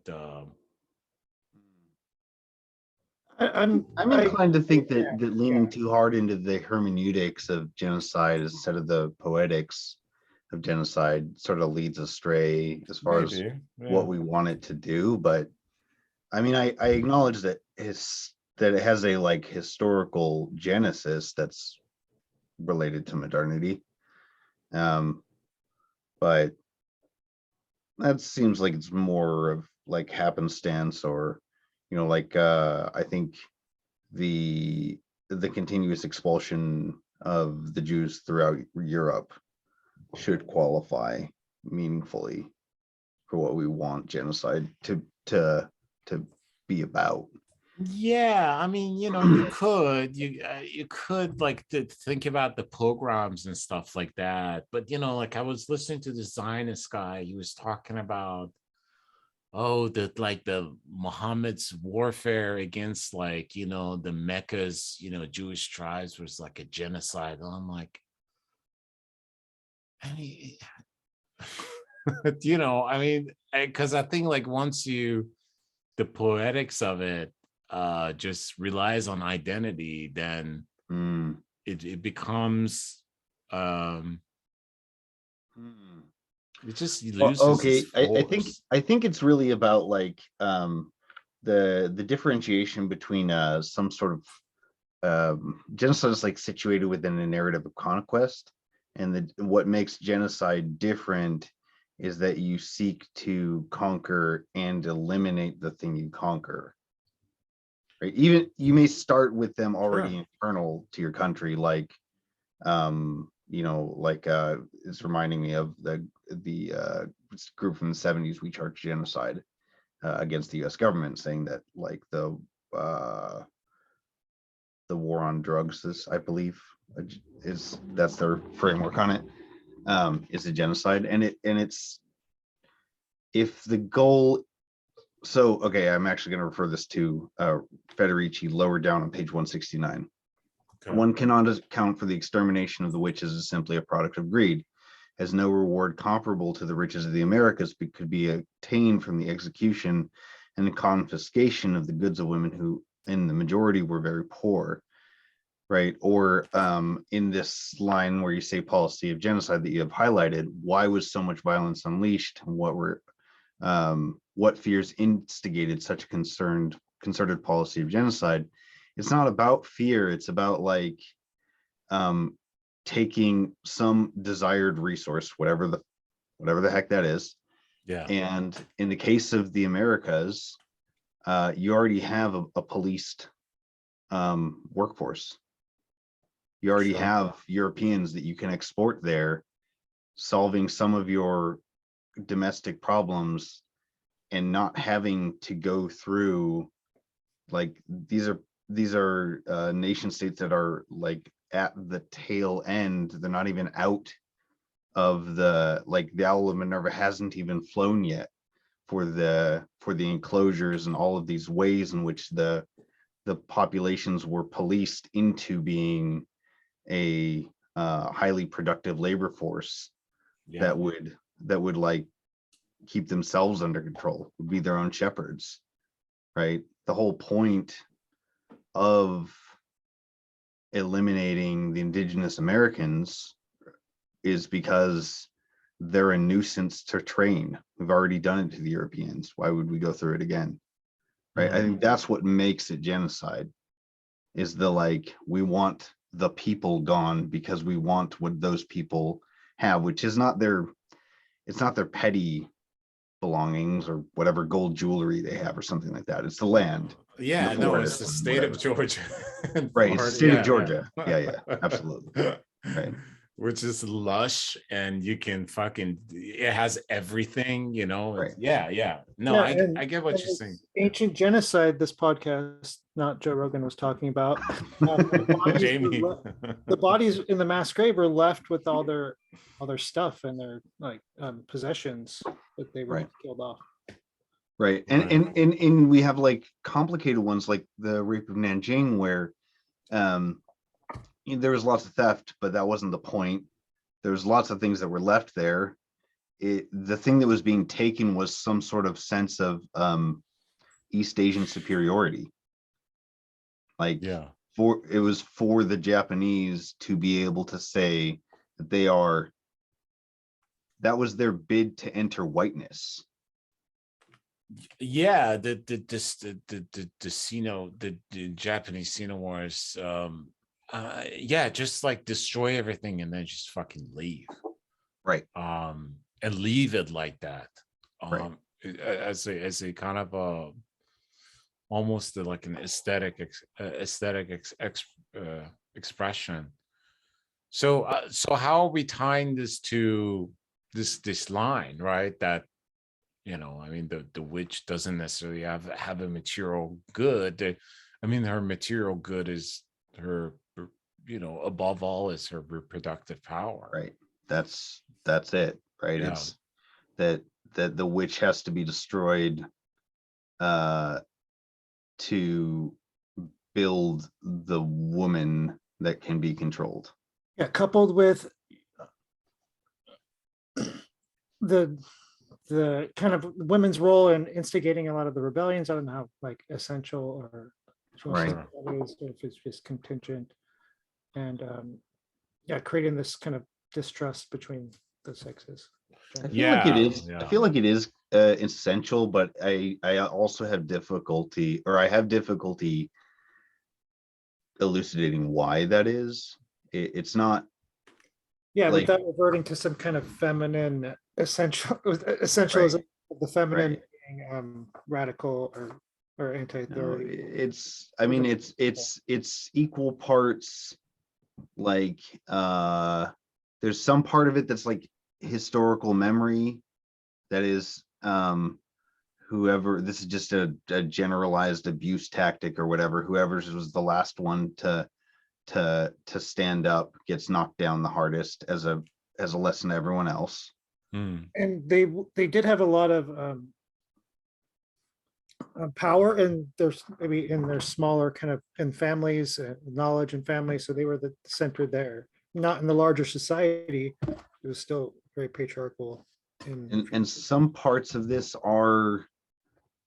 I'm inclined to think that leaning too hard into the hermeneutics of genocide instead of the poetics of genocide sort of leads astray as far as what we want it to do. But I mean, I acknowledge that it has a like historical genesis that's related to modernity, but that seems like it's more of like happenstance, or I think the continuous expulsion of the Jews throughout Europe should qualify meaningfully for what we want genocide to be about. Yeah, I mean, you could like to think about the pogroms and stuff like that, but like I was listening to the Zionist guy, he was talking about the Muhammad's warfare against the Mecca's Jewish tribes was like a genocide. And I'm like, I mean, because I think like once the poetics of it just relies on identity, then it becomes it just loses. Okay, I think it's really about like the differentiation between some sort genocide is like situated within a narrative of conquest, and what makes genocide different is that you seek to conquer and eliminate the thing you conquer. Right? Even you may start with them already internal to your country, like it's reminding me of the group from the 70s, We Charge Genocide against the US government, saying that like the war on drugs is, I believe, that's their framework on it, is a genocide. And it's, if the goal, so okay, I'm actually going to refer this to Federichi lower down on page 169. Okay. One cannot account for the extermination of the witches as simply a product of greed, as no reward comparable to the riches of the Americas could be obtained from the execution and the confiscation of the goods of women who in the majority were very poor, right? Or in this line where you say policy of genocide that you have highlighted, why was so much violence unleashed? What fears instigated such a concerted policy of genocide? It's not about fear. It's about like taking some desired resource, whatever the heck that is. Yeah. And in the case of the Americas, you already have a policed workforce. You already have Europeans that you can export there, solving some of your domestic problems and not having to go through, like, these are nation states that are like at the tail end. They're not even out of the Owl of Minerva hasn't even flown yet for the enclosures and all of these ways in which the populations were policed into being a highly productive labor force that would like keep themselves under control, would be their own shepherds, right? The whole point of eliminating the indigenous Americans is because they're a nuisance to train. We've already done it to the Europeans. Why would we go through it again? Right? I think that's what makes it genocide, is we want the people gone because we want what those people have, which is not their petty belongings or whatever gold jewelry they have or something like that. It's the land. Yeah, no, it's the state of Georgia. Right, it's the state of Georgia. Yeah, absolutely. Right. Which is lush, and you can it has everything, Right. Yeah. No, I get what you're saying. Ancient genocide, this podcast, not Joe Rogan, was talking about. Jamie. The bodies in the mass grave were left with all their stuff and their possessions that they were killed off. Right. And we have complicated ones like the rape of Nanjing, where there was lots of theft, but that wasn't the point. There was lots of things that were left there. The thing that was being taken was some sort of sense of East Asian superiority. It was for the Japanese to be able to say that that was their bid to enter whiteness. Yeah, the Japanese Sino Wars, just destroy everything and then just fucking leave, right? And leave it like that, right? As a kind of almost like an aesthetic expression. So how are we tying this to this line, right? That the witch doesn't necessarily have a material good. Her material good is her, above all, is her reproductive power. Right. That's it. Right. Yeah. It's that the witch has to be destroyed to build the woman that can be controlled. Yeah, coupled with the kind of women's role in instigating a lot of the rebellions. I don't know how essential or right. That is, if it's just contingent, and creating this kind of distrust between the sexes. I feel like it is. Yeah. I feel like it is essential, but I also have difficulty, elucidating why that is. It's not Yeah, like, without reverting to some kind of feminine essentialism right, of the feminine right. being radical or No, anti-authority. it's, I mean, it's equal parts, like, there's some part of it that's like historical memory, that is, whoever, this is just a generalized abuse tactic or whatever, whoever was the last one to stand up gets knocked down the hardest, as a lesson to everyone else. Hmm. And they did have a lot of power in their, maybe in their smaller kind of, in families, knowledge and family. So they were the center there, not in the larger society. It was still very patriarchal. And some parts of this are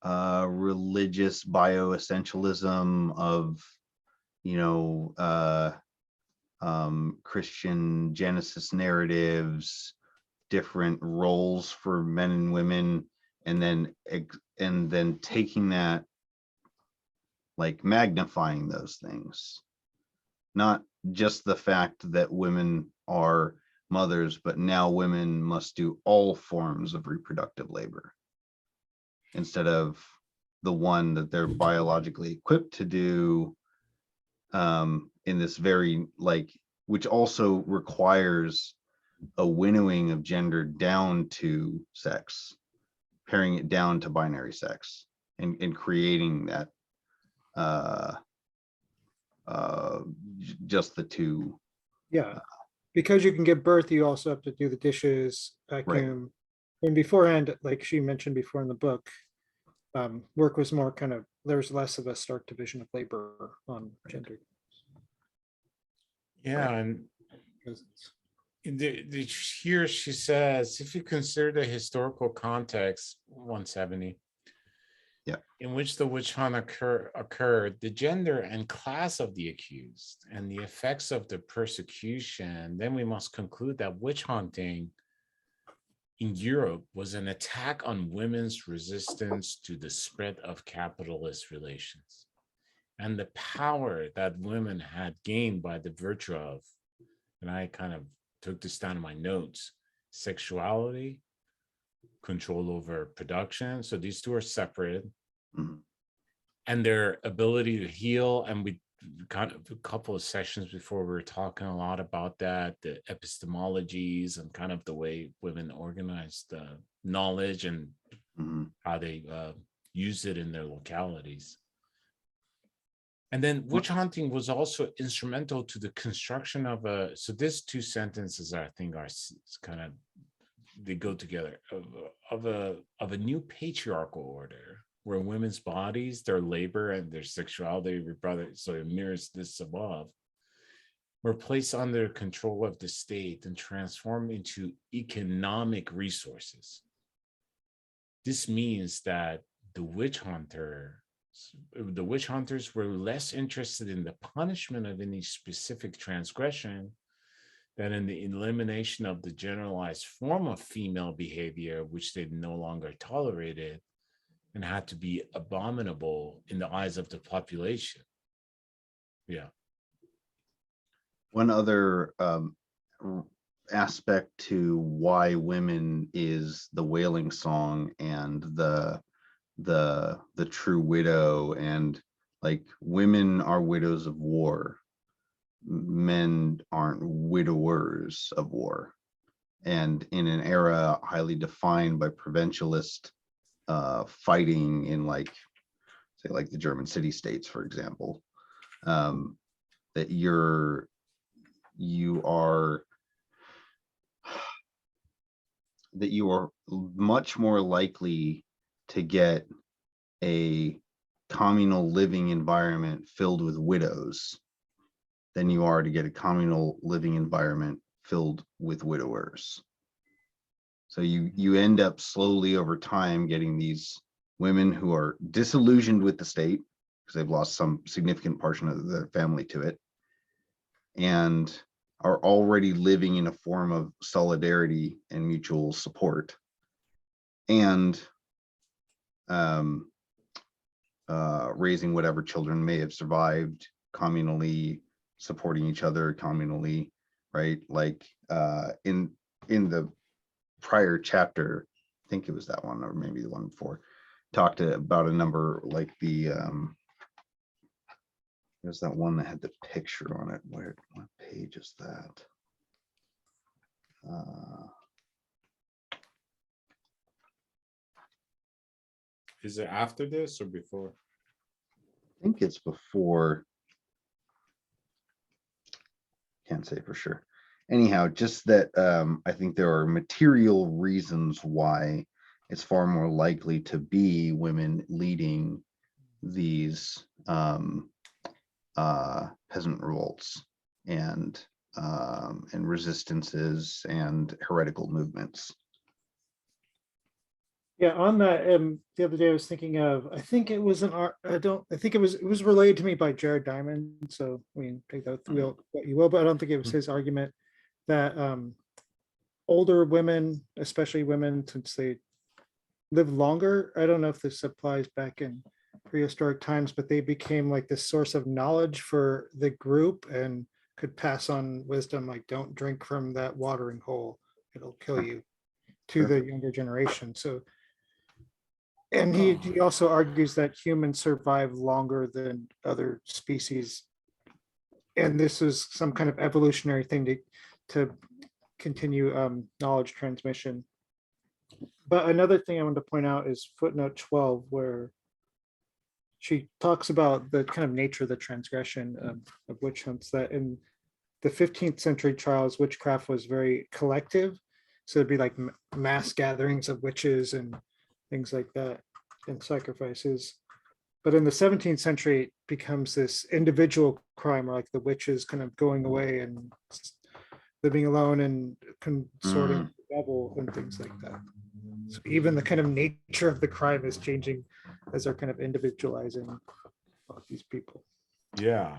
religious bioessentialism of, Christian Genesis narratives, different roles for men and women, and then taking that, like magnifying those things, not just the fact that women are mothers, but now women must do all forms of reproductive labor instead of the one that they're biologically equipped to do, in this very, like, which also requires a winnowing of gender down to sex, paring it down to binary sex, and creating that, uh just the two. Yeah, because you can give birth, you also have to do the dishes, Right. vacuum. And beforehand, like she mentioned before in the book, work was more kind of, there was less of a stark division of labor on gender. Yeah, and Presence. here she says, if you consider the historical context, 170, Yeah. in which the witch hunt occurred, the gender and class of the accused, and the effects of the persecution, then we must conclude that witch hunting in Europe was an attack on women's resistance to the spread of capitalist relations and the power that women had gained by the virtue of, and I kind of took this down in my notes, sexuality, control over production. So these two are separate. Mhm. And their ability to heal. And we kind of, a couple of sessions before, we were talking a lot about that, the epistemologies and kind of the way women organize the knowledge and Mhm. how they use it in their localities. And then witch hunting was also instrumental to the construction of a, so these two sentences I think are kind of, they go together, of a new patriarchal order where women's bodies, their labor and their sexuality, so it mirrors this above, were placed under control of the state and transformed into economic resources. This means that the witch hunters were less interested in the punishment of any specific transgression than in the elimination of the generalized form of female behavior, which they no longer tolerated and had to be abominable in the eyes of the population. Yeah. One other aspect to why women is the wailing song and the true widow, and like, women are widows of war, men aren't widowers of war. And in an era highly defined by provincialist fighting in, like, say, like the German city states, for example, that you are much more likely to get a communal living environment filled with widows than you are to get a communal living environment filled with widowers. So you end up slowly over time getting these women who are disillusioned with the state because they've lost some significant portion of their family to it, and are already living in a form of solidarity and mutual support, and raising whatever children may have survived communally supporting each other, communally, right? Like in the prior chapter, I think it was that one, or maybe the one before, talked about a number like the there's that one that had the picture on it. What page is that? Is it after this or before? I think it's before. Can't say for sure. Anyhow, just that I think there are material reasons why it's far more likely to be women leading these peasant revolts and resistances and heretical movements. Yeah, on that, the other day I was thinking of, I think it was an art, I think it was relayed to me by Jared Diamond, so I mean, take that with what you will, but I don't think it was his argument that older women, especially women, since they live longer, I don't know if this applies back in prehistoric times, but they became like this source of knowledge for the group and could pass on wisdom, like don't drink from that watering hole, it'll kill you, to the younger generation. So, and he also argues that humans survive longer than other species. And this is some kind of evolutionary thing to continue knowledge transmission. But another thing I want to point out is footnote 12, where she talks about the kind of nature of the transgression of witch hunts, that in the 15th century trials, witchcraft was very collective. So it'd be like mass gatherings of witches and things like that, and sacrifices. But in the 17th century, it becomes this individual crime, where like the witches kind of going away and living alone and consorting with the devil and things like that. So even the kind of nature of the crime is changing as they're kind of individualizing these people. Yeah.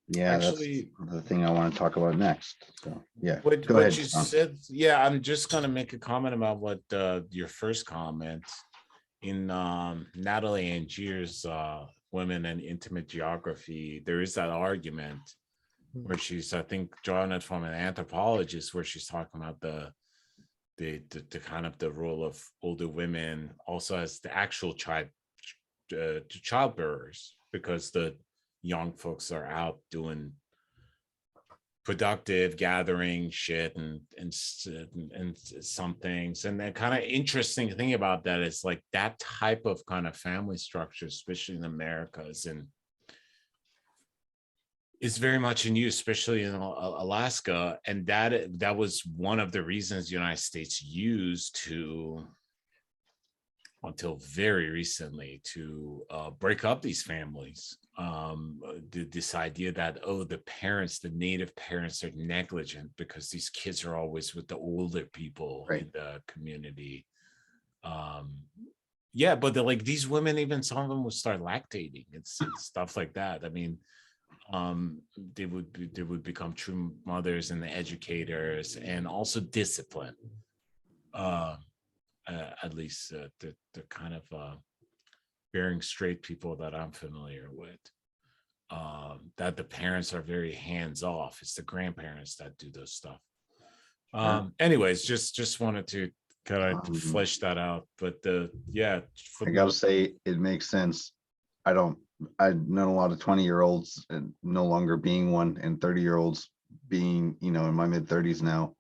Yeah, Actually, that's the thing I want to talk about next. So yeah, what go ahead, you Tom. said, yeah, I'm just gonna make a comment about what your first comment in Natalie Angier's Women and Intimate Geography. There is that argument where she's, I think, drawing it from an anthropologist, where she's talking about the kind of the role of older women also as the actual child bearers, because the young folks are out doing productive gathering shit and some things. And the kind of interesting thing about that is like that type of kind of family structure, especially in America, is very much in use, especially in Alaska. And that was one of the reasons the United States used to, until very recently, to break up these families. This idea that, oh, the native parents are negligent because these kids are always with the older people in the community. Yeah, but like these women, even some of them would start lactating. It's stuff like that. I mean, they would become true mothers and the educators, and also discipline. At least the kind of bearing straight people that I'm familiar with, that the parents are very hands off. It's the grandparents that do those stuff. Anyways, just wanted to kind of flesh that out. But I gotta say, it makes sense. I've known a lot of 20-year-olds and no longer being one, and 30-year-olds being, in my mid-30s now,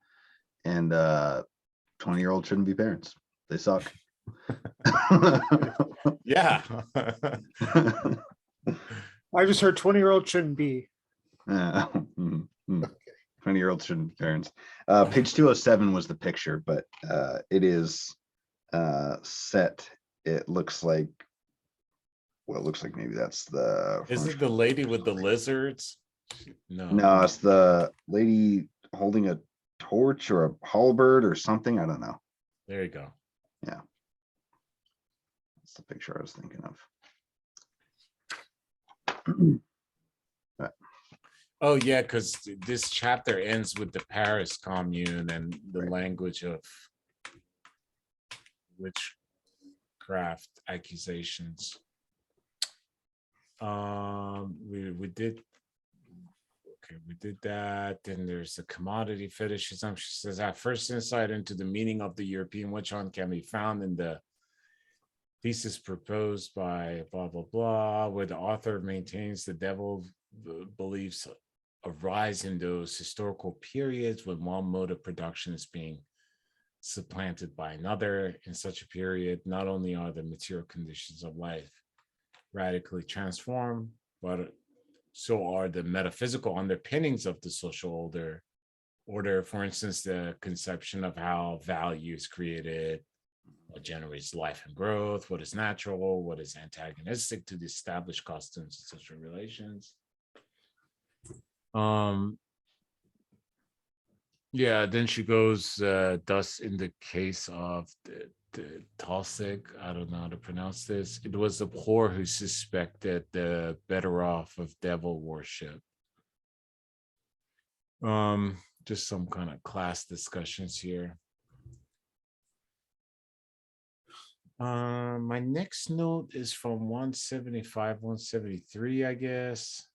and 20-year-olds shouldn't be parents. They suck. Yeah. I just heard 20-year-old shouldn't be. 20-year-olds shouldn't be parents. Page 207 was the picture, but it is set. It looks like, maybe that's the. Is it the lady with the lizards? No, it's the lady holding a torch or a halberd or something. I don't know. There you go. Yeah. That's the picture I was thinking of. Oh yeah, because this chapter ends with the Paris Commune and the language of witchcraft accusations. We did Okay, we did that. Then there's the commodity fetishism. She says, at first insight into the meaning of the European witch hunt can be found in the thesis proposed by blah, blah, blah, where the author maintains the devil beliefs arise in those historical periods when one mode of production is being supplanted by another. In such a period, not only are the material conditions of life radically transformed, but so are the metaphysical underpinnings of the social order. For instance, the conception of how value is created, what generates life and growth, what is natural, what is antagonistic to the established customs and social relations. Yeah, then she goes, thus in the case of the Talsik, I don't know how to pronounce this, it was the poor who suspected the better off of devil worship. Just some kind of class discussions here. My next note is from 175, 173, I guess.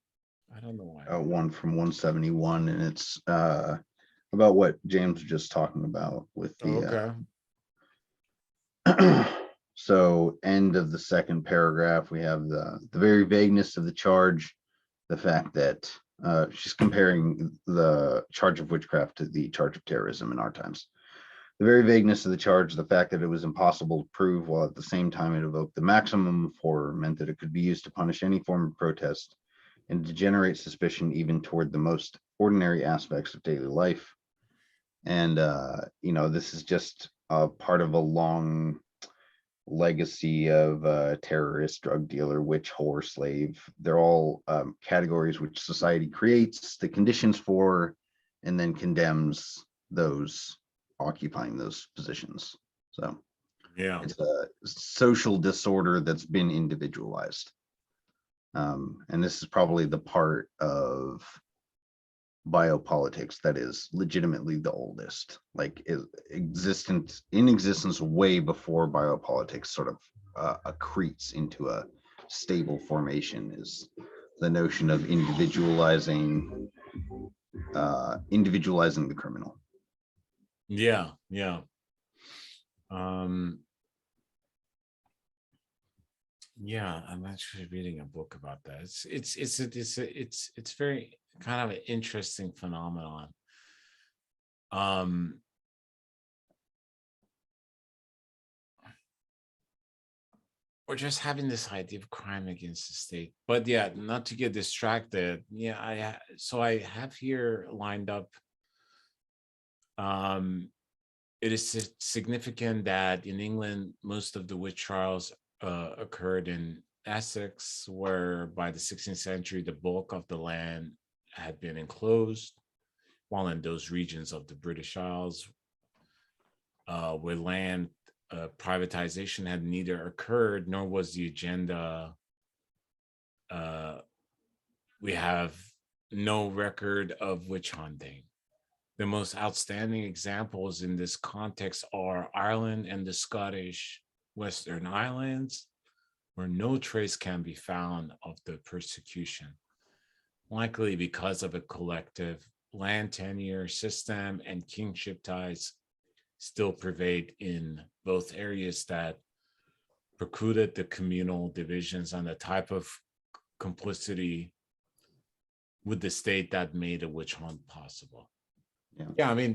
I don't know why. One from 171, and it's about what James was just talking about with the Okay. So end of the second paragraph, we have the very vagueness of the charge, the fact that she's comparing the charge of witchcraft to the charge of terrorism in our times. The very vagueness of the charge, the fact that it was impossible to prove, while at the same time it evoked the maximum of horror, meant that it could be used to punish any form of protest and to generate suspicion even toward the most ordinary aspects of daily life. And this is just a part of a long legacy of terrorist, drug dealer, witch, whore, slave. They're all categories which society creates the conditions for and then condemns those occupying those positions. So Yeah. it's a social disorder that's been individualized. And this is probably the part of biopolitics that is legitimately the oldest, like in existence way before biopolitics sort of accretes into a stable formation, is the notion of individualizing the criminal. Yeah. Yeah, I'm actually reading a book about that. It's very kind of an interesting phenomenon. Or just having this idea of crime against the state. But yeah, not to get distracted. Yeah, I have here lined up. It is significant that in England, most of the witch trials occurred in Essex, where by the 16th century, the bulk of the land had been enclosed, while in those regions of the British Isles, where land privatization had neither occurred nor was the agenda, we have no record of witch hunting. The most outstanding examples in this context are Ireland and the Scottish Western Islands, where no trace can be found of the persecution, likely because of a collective land tenure system and kingship ties still pervade in both areas that precluded the communal divisions and the type of complicity with the state that made a witch hunt possible. Yeah, I mean,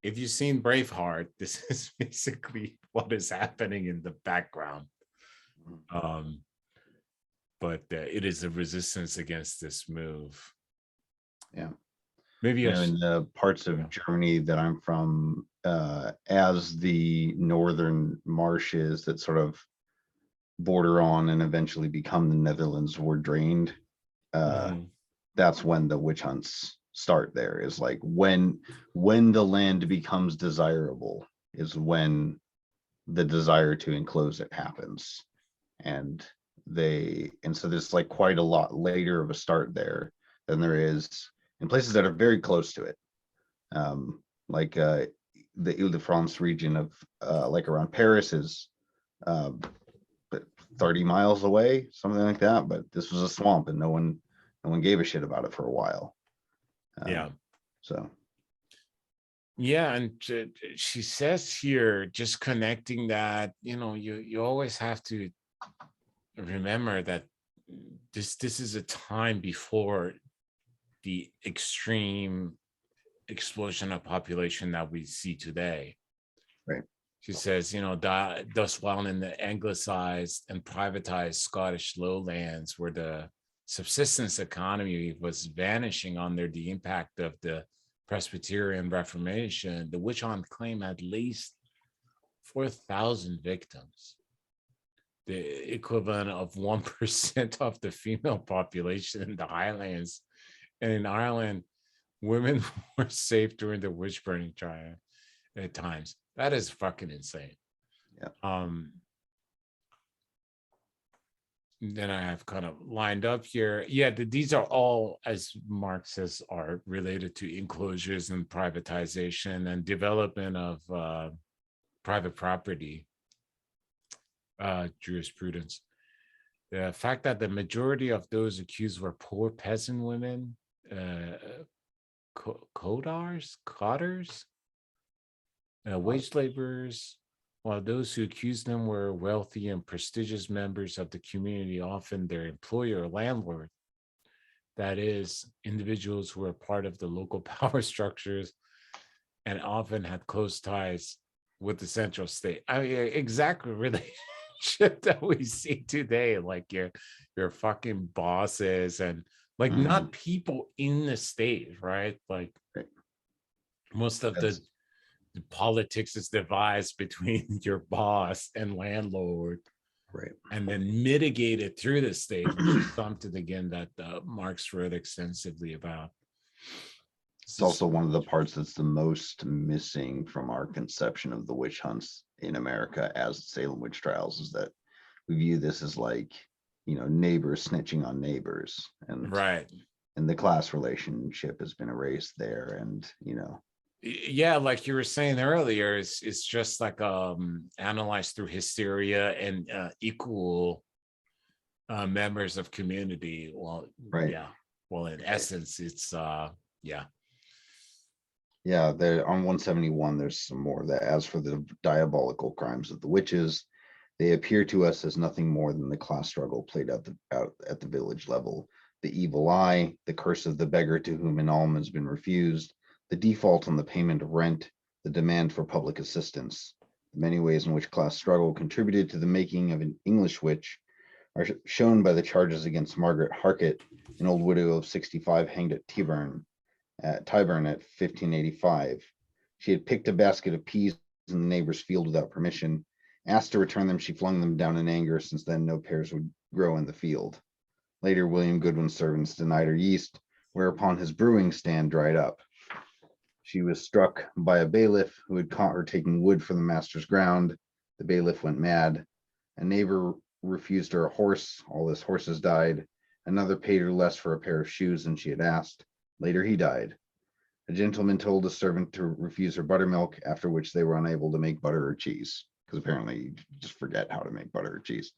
if you've seen Braveheart, this is basically what is happening in the background. But it is a resistance against this move. Yeah. Maybe in the parts of Germany that I'm from, as the northern marshes that sort of border on and eventually become the Netherlands were drained, that's when the witch hunts start. There is like when the land becomes desirable is when the desire to enclose it happens, and so there's like quite a lot later of a start there than there is in places that are very close to it, like the Ile-de-France region of like around Paris is 30 miles away, something like that. But this was a swamp, and no one no one gave a shit about it for a while. Yeah. So. Yeah, and she says here, just connecting that, you always have to remember that this is a time before the extreme explosion of population that we see today. Right. She says, thus while in the anglicized and privatized Scottish lowlands where the subsistence economy was vanishing under the impact of the Presbyterian Reformation, the witch hunt claimed at least 4,000 victims, the equivalent of 1% of the female population in the Highlands. And in Ireland, women were safe during the witch burning trial at times. That is fucking insane. Yeah. Then I have kind of lined up here. Yeah, these are all, as Mark says, are related to enclosures and privatization and development of private property jurisprudence. The fact that the majority of those accused were poor peasant women, cotters, wage laborers, while those who accused them were wealthy and prestigious members of the community, often their employer or landlord. That is, individuals who were part of the local power structures and often had close ties with the central state. I mean, exact relationship that we see today, like your fucking bosses and like not people in the state, right? Like most of the politics is devised between your boss and landlord, right? And then mitigated through the state, which is something again that Marx wrote extensively about. It's also one of the parts that's the most missing from our conception of the witch hunts in America as Salem witch trials, is that we view this as like, neighbors snitching on neighbors, and right. And the class relationship has been erased there, and yeah, like you were saying earlier, it's just like analyzed through hysteria and equal members of community. Well, right. Yeah, well, in essence, it's yeah, there on 171 there's some more of that. As for the diabolical crimes of the witches, they appear to us as nothing more than the class struggle played out at the village level. The evil eye, the curse of the beggar to whom an alms has been refused, the default on the payment of rent, the demand for public assistance. The many ways in which class struggle contributed to the making of an English witch are shown by the charges against Margaret Harket, an old widow of 65 hanged at Tyburn at 1585. She had picked a basket of peas in the neighbor's field without permission. Asked to return them, she flung them down in anger, since then no pears would grow in the field. Later, William Goodwin's servants denied her yeast, whereupon his brewing stand dried up. She was struck by a bailiff who had caught her taking wood from the master's ground. The bailiff went mad. A neighbor refused her a horse. All his horses died. Another paid her less for a pair of shoes than she had asked. Later, he died. A gentleman told a servant to refuse her buttermilk, after which they were unable to make butter or cheese, because apparently you just forget how to make butter or cheese.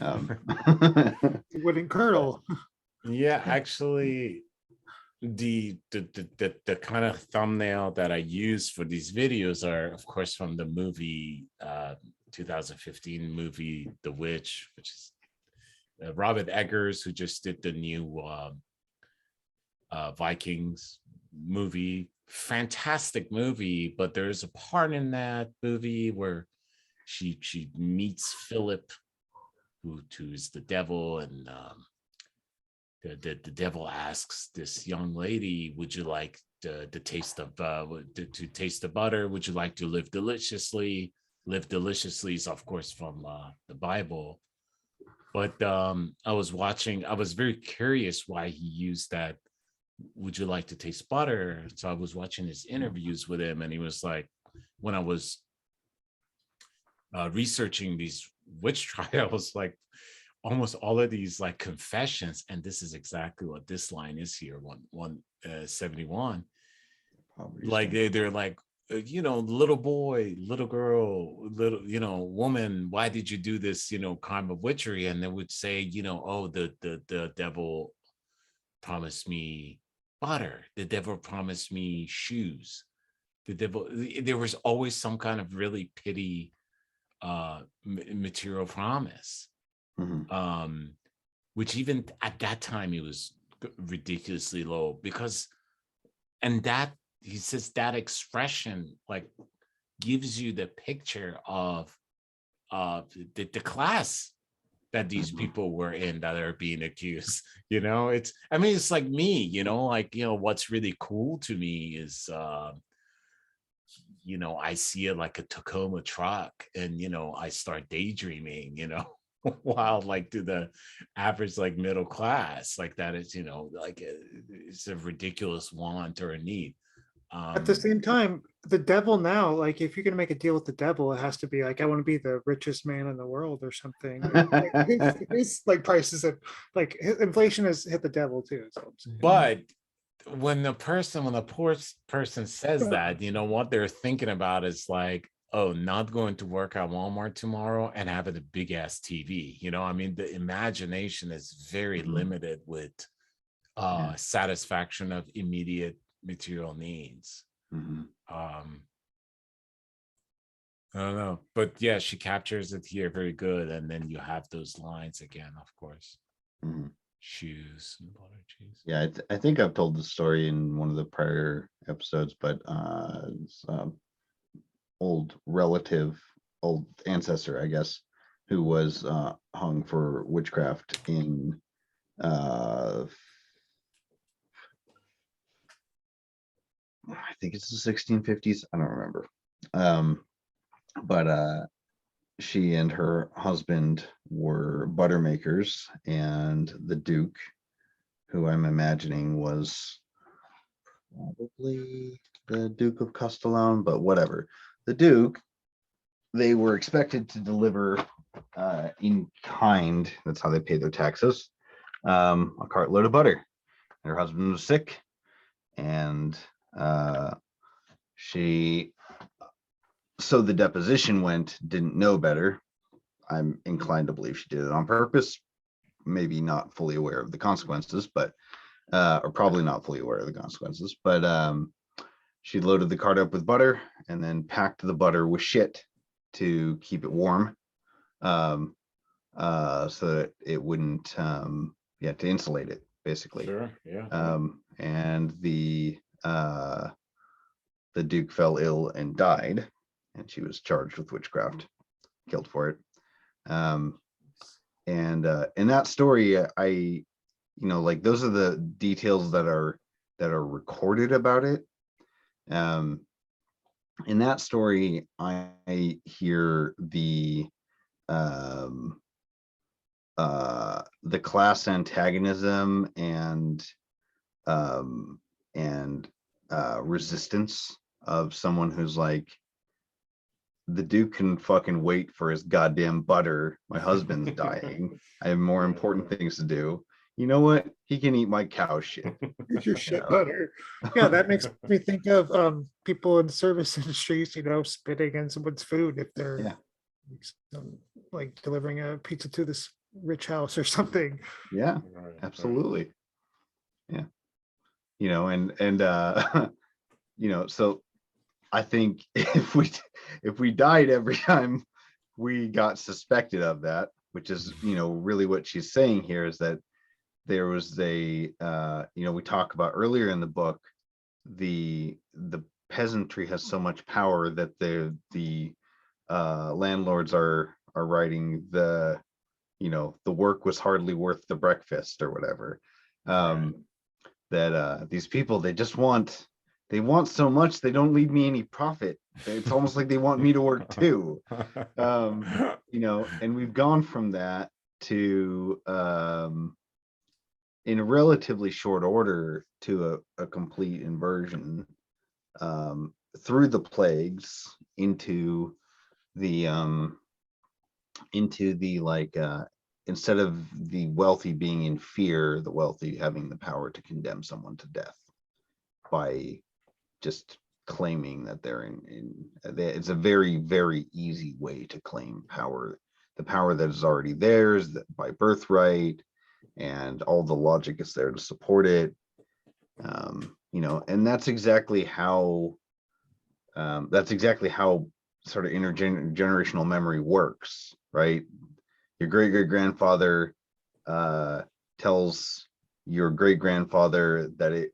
It wouldn't curdle. Yeah, actually, the kind of thumbnail that I use for these videos are, of course, from the movie 2015 movie The Witch, which is Robert Eggers, who just did the new Vikings movie. Fantastic movie, but there's a part in that movie where she meets Philip, who is the devil, and the devil asks this young lady, would you like the taste of to taste the butter? Would you like to live deliciously? Live deliciously is, of course, from the Bible. But I was very curious why he used that. Would you like to taste butter? So I was watching his interviews with him, and he was like, when I was researching these witch trials, like almost all of these like confessions, and this is exactly what this line is here, 171. Like they're like, little boy, little girl, little, woman, why did you do this, crime of witchery? And they would say, oh, the devil promised me butter. The devil promised me shoes. The devil, there was always some kind of really pity material promise. Which even at that time it was ridiculously low, because, and that, he says, that expression like gives you the picture of the class that these people were in that are being accused. It's, I mean, it's like me, like, what's really cool to me is I see it like a Tacoma truck, and I start daydreaming, while like to the average like middle class, like that is, like it's a ridiculous want or a need. At the same time, the devil now, like if you're gonna make a deal with the devil, it has to be like, I want to be the richest man in the world or something. Like, his like prices of like inflation has hit the devil too. So but when the poor person says that, what they're thinking about is like, oh, not going to work at Walmart tomorrow and having a big ass TV. I mean, the imagination is very limited with satisfaction of immediate material needs. I don't know, but yeah, she captures it here very good, and then you have those lines again, of course. Shoes and butter cheese. Yeah, I think I've told the story in one of the prior episodes, but old relative, old ancestor, I guess, who was hung for witchcraft in I think it's the 1650s. I don't remember. But she and her husband were butter makers, and the Duke, who I'm imagining was probably the Duke of Castellon, but whatever. The Duke, they were expected to deliver in kind, that's how they pay their taxes, a cartload of butter. Her husband was sick, and she, so the deposition went, didn't know better. I'm inclined to believe she did it on purpose, maybe not fully aware of the consequences, but or probably not fully aware of the consequences, but she loaded the cart up with butter and then packed the butter with shit to keep it warm, so that it wouldn't, to insulate it, basically. Sure, yeah. And the Duke fell ill and died, and she was charged with witchcraft, killed for it. And in that story, I, like, those are the details that are recorded about it. In that story, I hear the class antagonism and resistance of someone who's like, the Duke can fucking wait for his goddamn butter. My husband's dying. I have more important things to do. You know what? He can eat my cow shit. here's your shit butter. Yeah, that makes me think of people in the service industries, spitting in someone's food if they're like delivering a pizza to this rich house or something. Yeah, absolutely. Yeah. So I think if we died every time we got suspected of that, which is, really what she's saying here, is that there was a, we talk about earlier in the book, the peasantry has so much power that the landlords are writing the work was hardly worth the breakfast or whatever. That these people, they want so much, they don't leave me any profit. It's almost like they want me to work too. And we've gone from that to in a relatively short order to a complete inversion through the plagues into the like instead of the wealthy being in fear, the wealthy having the power to condemn someone to death by just claiming that they're it's a very, very easy way to claim power, the power that is already theirs by birthright, and all the logic is there to support it. You know, and that's exactly how sort of intergenerational memory works, right? Your great-great-grandfather tells your great-grandfather that it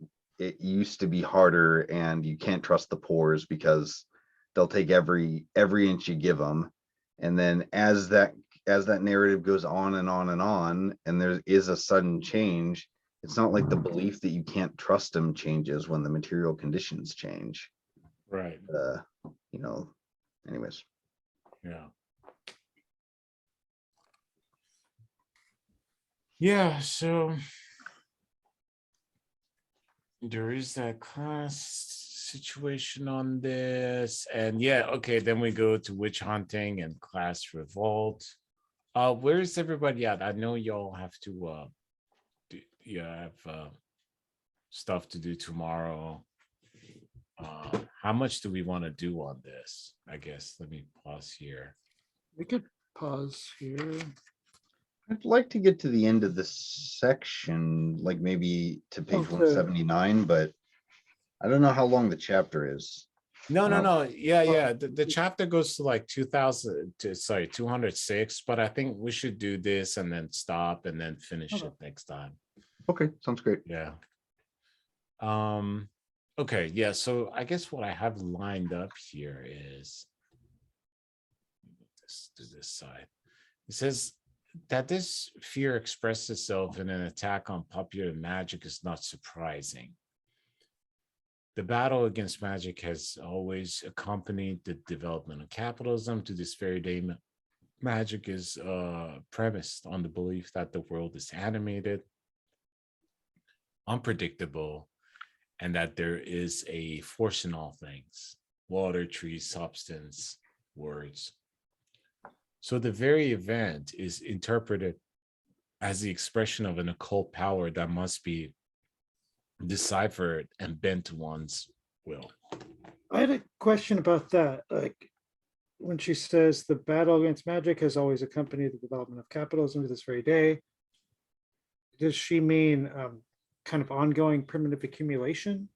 used to be harder and you can't trust the poors because they'll take every inch you give them. And then as that narrative goes on and on and on, and there is a sudden change, it's not like the belief that you can't trust them changes when the material conditions change. Right. You know, anyways. Yeah. Yeah, so there is that class situation on this. And yeah, okay, then we go to witch hunting and class revolt. Where's everybody at? I know y'all have to you have stuff to do tomorrow. How much do we want to do on this? I guess let me pause here. We could pause here. I'd like to get to the end of this section, like maybe to page Okay. 179, but I don't know how long the chapter is. No. Yeah. The chapter goes to like 206, but I think we should do this and then stop and then finish it next time. Okay, sounds great. Yeah. Okay, yeah. So I guess what I have lined up here is let's do this side. It says that this fear expressed itself in an attack on popular magic is not surprising. The battle against magic has always accompanied the development of capitalism. To this very day, magic is premised on the belief that the world is animated, unpredictable, and that there is a force in all things: water, trees, substance, words. So the very event is interpreted as the expression of an occult power that must be deciphered and bent to one's will. I had a question about that. Like when she says the battle against magic has always accompanied the development of capitalism to this very day, does she mean kind of ongoing primitive accumulation?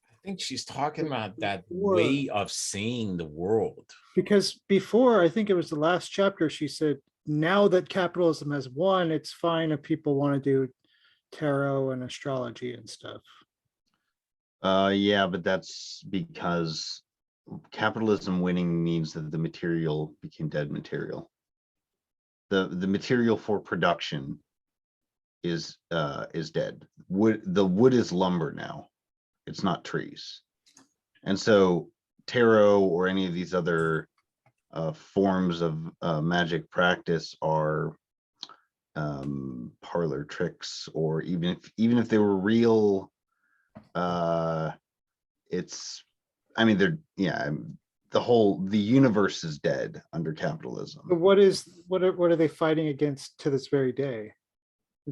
I think she's talking about that way of seeing the world. Because before, I think it was the last chapter, she said, now that capitalism has won, it's fine if people want to do tarot and astrology and stuff. Yeah, but that's because capitalism winning means that the material became dead material. The material for production is dead. The wood is lumber now. It's not trees. And so tarot or any of these other forms of magic practice are parlor tricks, or even if they were real, it's, I mean, they're, yeah, the universe is dead under capitalism. But what are they fighting against to this very day?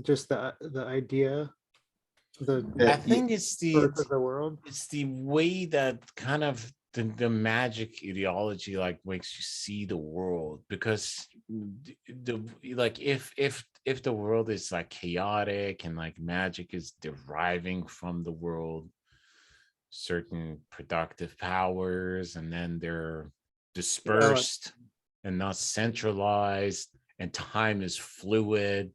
Just the idea, I think it's birth of the world. it's the way that kind of the magic ideology like makes you see the world, because the like if the world is like chaotic and like magic is deriving from the world certain productive powers, and then they're dispersed and not centralized, and time is fluid.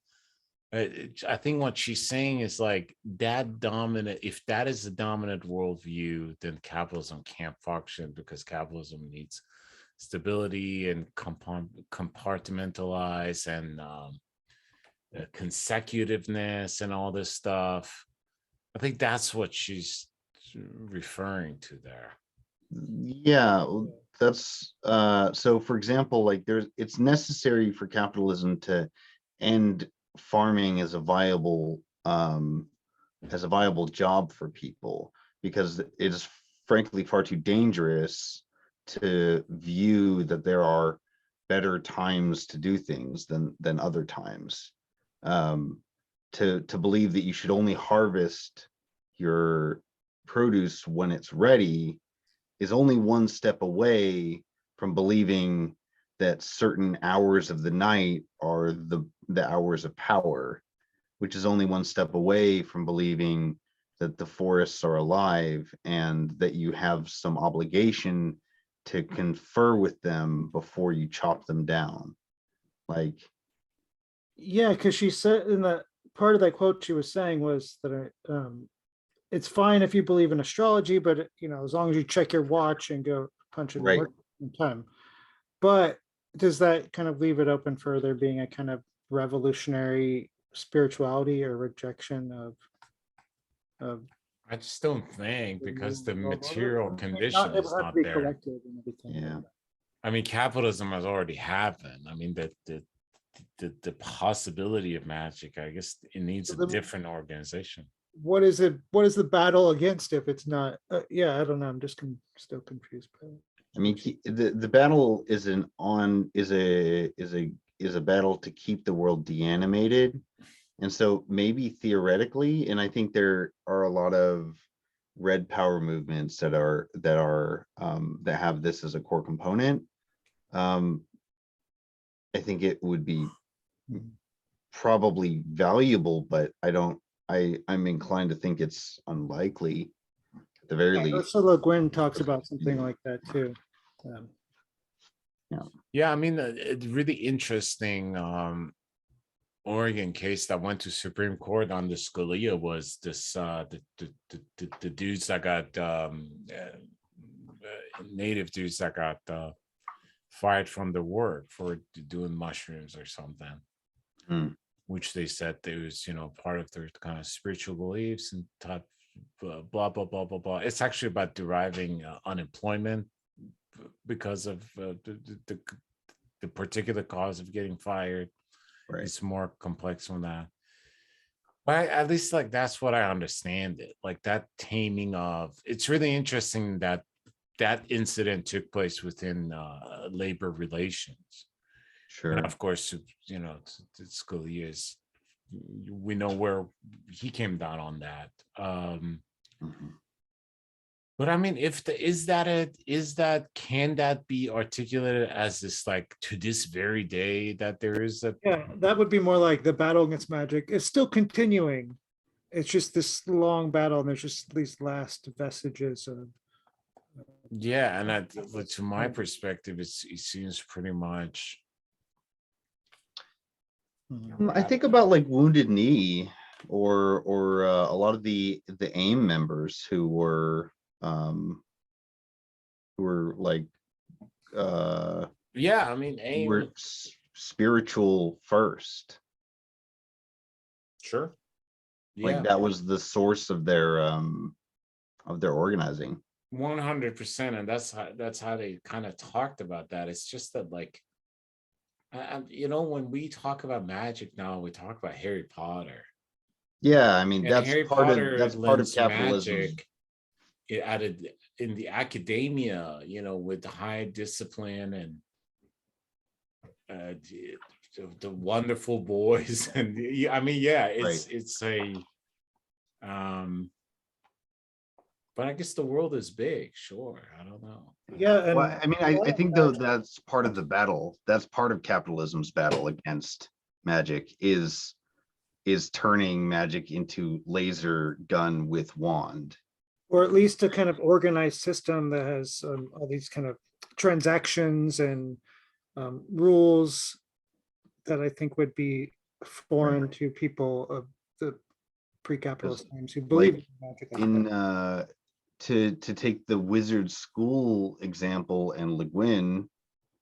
I think what she's saying is like that dominant, if that is the dominant worldview, then capitalism can't function, because capitalism needs stability and compartmentalize and consecutiveness and all this stuff. I think that's what she's referring to there. Yeah, that's so for example, like it's necessary for capitalism to end farming as a viable job for people, because it is frankly far too dangerous to view that there are better times to do things than other times. To believe that you should only harvest your produce when it's ready is only one step away from believing that certain hours of the night are the hours of power, which is only one step away from believing that the forests are alive and that you have some obligation to confer with them before you chop them down. Like, Yeah, because she said in the part of that quote she was saying was that it's fine if you believe in astrology, but as long as you check your watch and go punch in Right. work in time. But does that kind of leave it open for there being a kind of revolutionary spirituality or rejection of I just don't think, because the material It condition would is have to not be there. corrected and everything. yeah. I mean, capitalism has already happened. I mean, the possibility of magic, I guess it needs a different organization. What is it? What is the battle against if it's not? Yeah, I don't know. I'm just still confused by it. I mean, the battle is a battle to keep the world deanimated. And so maybe theoretically, and I think there are a lot of red power movements that have this as a core component. I think it would be probably valuable, but I'm inclined to think it's unlikely at the very least. Ursula Le Guin talks about something like that too. Yeah, I mean, it's really interesting. Oregon case that went to Supreme Court on the Scalia was this the dudes that got native dudes that got fired from the work for doing mushrooms or something, which they said there was part of their kind of spiritual beliefs and type blah blah blah blah blah. It's actually about deriving unemployment because of the particular cause of getting fired. Right. It's more complex than that. But at least that's what I understand it. Like that taming of, it's really interesting that that incident took place within labor relations. Sure. And of course, Scalia's, we know where he came down on that. But I mean, can that be articulated as this, to this very day that there is a? Yeah, that would be more like the battle against magic. It's still continuing. It's just this long battle, and there's just these last vestiges of. Yeah, and to my perspective, it seems pretty much. I think about Wounded Knee, or a lot of the AIM members who were yeah, I mean, AIM were spiritual first. Sure. Yeah. That was the source of their organizing. 100%, and that's how they kind of talked about that. It's just that when we talk about magic now, we talk about Harry Potter. Yeah, I mean, and that's Harry part Potter of capitalism. Magic, it added in the academia, with the high discipline and the wonderful boys, and I mean, yeah, it's a but I guess the world is big. Sure, I don't know. Yeah, well, I mean, I think though that's part of the battle. That's part of capitalism's battle against magic is turning magic into laser gun with wand, or at least a kind of organized system that has all these kind of transactions and rules that I think would be foreign to people of the pre-capitalist times who believe in magic. To take the wizard school example, and Le Guin,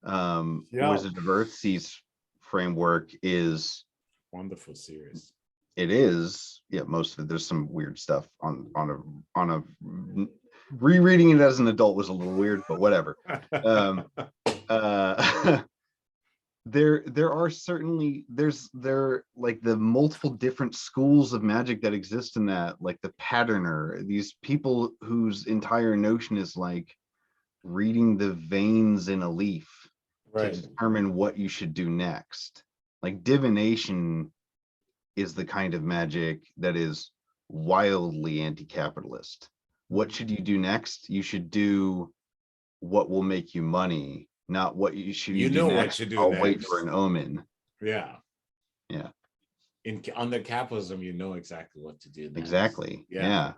Wizard of Earthsea's framework is wonderful series. It is, yeah, most of it. There's some weird stuff on a rereading it as an adult was a little weird, but whatever. There are certainly the multiple different schools of magic that exist in that, the patterner, these people whose entire notion is reading the veins in a leaf to determine what you should do next. Divination is the kind of magic that is wildly anti-capitalist. What should you do next? You should do what will make you money, not what you should do next. I'll wait for an omen. Yeah. under capitalism, you know exactly what to do next. Exactly. Yeah.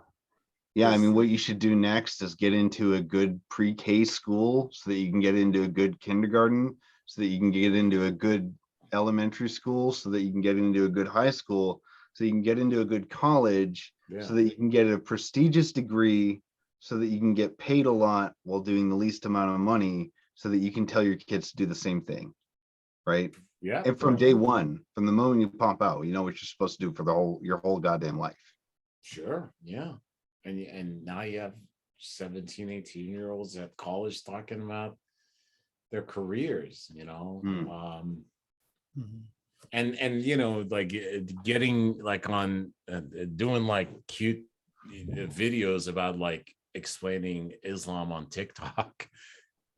Yeah, I mean, what you should do next is get into a good pre-K school so that you can get into a good kindergarten, so that you can get into a good elementary school, so that you can get into a good high school, so you can get into a good college, so that you can get a prestigious degree, so that you can get paid a lot while doing the least amount of money, so that you can tell your kids to do the same thing, right? Yeah. And from day one, from the moment you pop out, you know what you're supposed to do for your whole goddamn life. Sure. Yeah. And now you have 17, 18-year-olds at college talking about their careers, you know. And you know, like getting like on doing like cute videos about like explaining Islam on TikTok,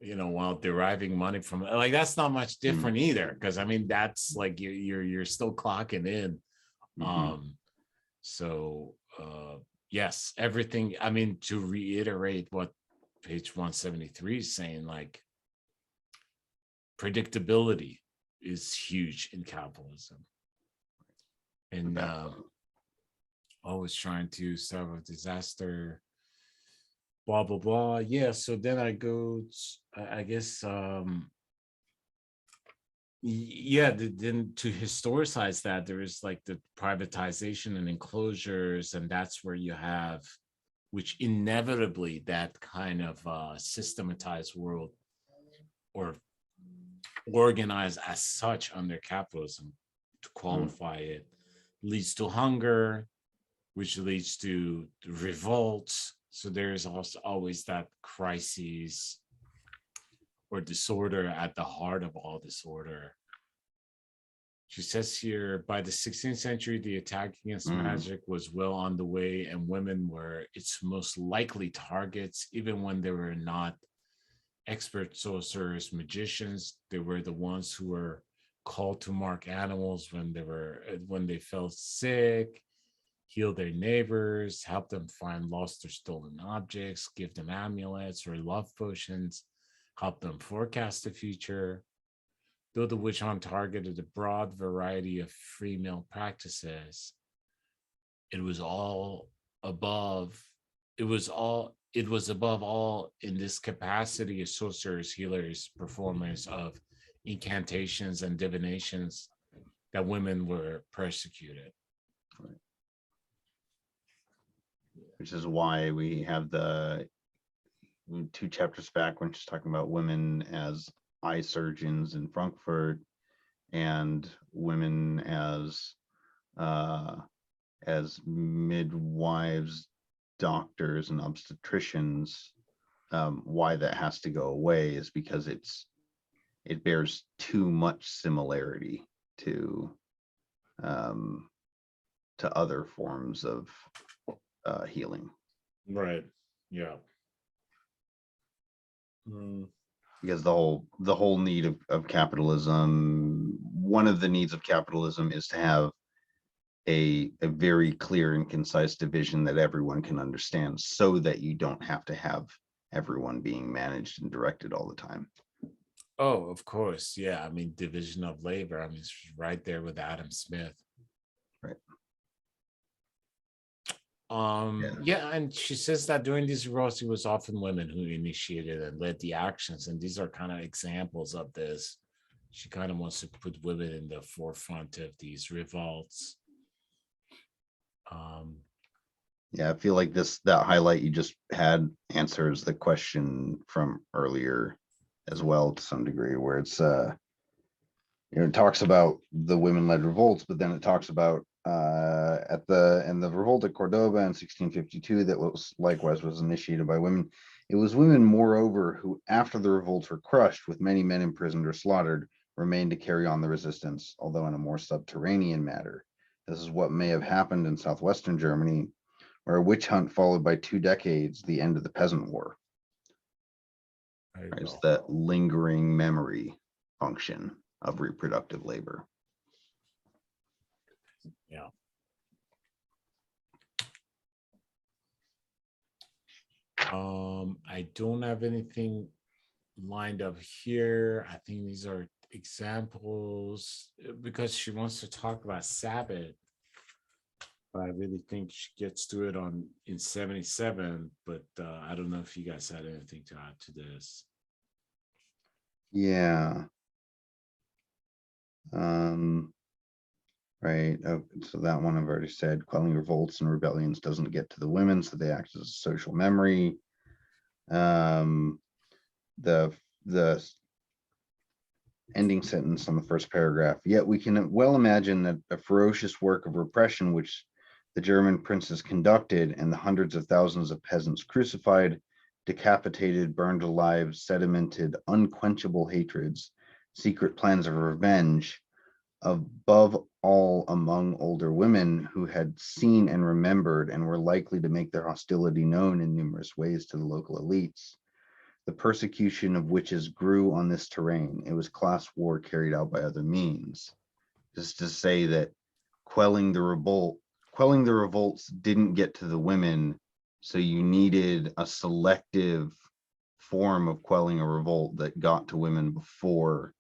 you know, while deriving money from it. Like that's not much different either, because I mean that's like you're still clocking in. So yes, everything, I mean, to reiterate what page 173 is saying, like predictability is huge in capitalism. And always trying to solve a disaster, blah blah blah. Yeah, so then I go I guess yeah, then to historicize that, there is like the privatization and enclosures, and that's where you have, which inevitably that kind of systematized world or organized as such under capitalism, to qualify it, leads to hunger, which leads to revolts. So there's also always that crisis or disorder at the heart of all disorder. She says here, by the 16th century, the attack against magic was well on the way, and women were its most likely targets, even when they were not expert sorcerers, magicians. They were the ones who were called to mark animals when they fell sick, heal their neighbors, help them find lost or stolen objects, give them amulets or love potions, help them forecast the future. Though the witch hunt targeted a broad variety of female practices, it was above all in this capacity as sorcerers, healers, performers of incantations and divinations that women were persecuted. Which is why we have the 2 chapters back when she's talking about women as eye surgeons in Frankfurt and women as midwives, doctors, and obstetricians. Why that has to go away is because it bears too much similarity to other forms of healing. Right. Yeah. Because the whole need of capitalism, one of the needs of capitalism is to have a very clear and concise division that everyone can understand, so that you don't have to have everyone being managed and directed all the time. Oh, of course. Yeah. I mean, division of labor. I mean, it's right there with Adam Smith. Right. Yeah, and she says that during these revolts, it was often women who initiated and led the actions, and these are kind of examples of this. She kind of wants to put women in the forefront of these revolts. Yeah, I feel like that highlight you just had answers the question from earlier as well, to some degree, where it's it talks about the women-led revolts, but then it talks about in the revolt at Cordoba in 1652 that was initiated by women. It was women, moreover, who, after the revolts were crushed, with many men imprisoned or slaughtered, remained to carry on the resistance, although in a more subterranean manner. This is what may have happened in southwestern Germany, where a witch hunt followed by 2 decades the end of the Peasant War. It's that lingering memory function of reproductive labor. Yeah. I don't have anything lined up here. I think these are examples because she wants to talk about Sabbath. But I really think she gets to it in 77. But I don't know if you guys had anything to add to this. Yeah. Right. Oh, so that one I've already said. Quelling revolts and rebellions doesn't get to the women, so they act as a social memory. The ending sentence on the first paragraph. Yet we can well imagine that a ferocious work of repression which the German princes conducted, and the hundreds of thousands of peasants crucified, decapitated, burned alive, sedimented, unquenchable hatreds, secret plans of revenge, above all among older women who had seen and remembered and were likely to make their hostility known in numerous ways to the local elites. The persecution of witches grew on this terrain. It was class war carried out by other means. Just to say that quelling the revolts didn't get to the women, so you needed a selective form of quelling a revolt that got to women before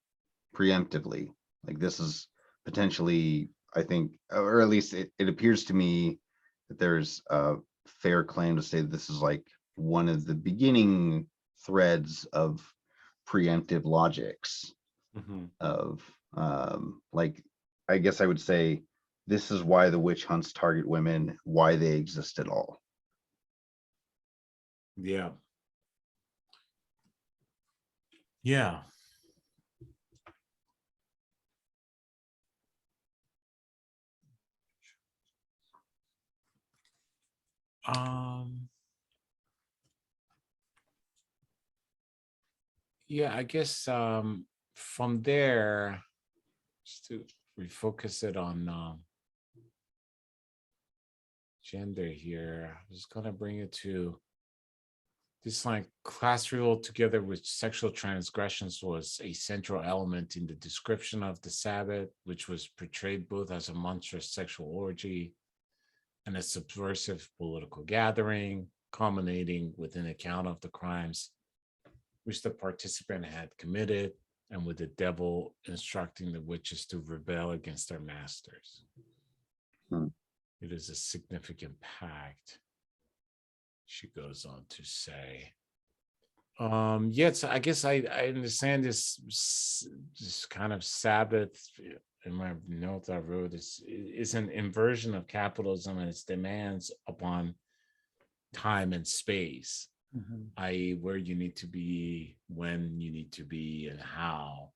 preemptively. Like this is potentially, I think, or at least it appears to me that there's a fair claim to say that this is like one of the beginning threads of preemptive logics of like, I guess I would say this is why the witch hunts target women, why they exist at all. Yeah. Yeah. Yeah, I guess from there, just to refocus it on gender here, I was gonna bring it to this like class revolt together with sexual transgressions was a central element in the description of the Sabbath, which was portrayed both as a monstrous sexual orgy and a subversive political gathering, culminating with an account of the crimes which the participant had committed, and with the devil instructing the witches to rebel against their masters. It is a significant pact, she goes on to say. Yes, I guess I understand this kind of Sabbath in my notes I wrote is an inversion of capitalism and its demands upon time and space, i.e., where you need to be, when you need to be, and how.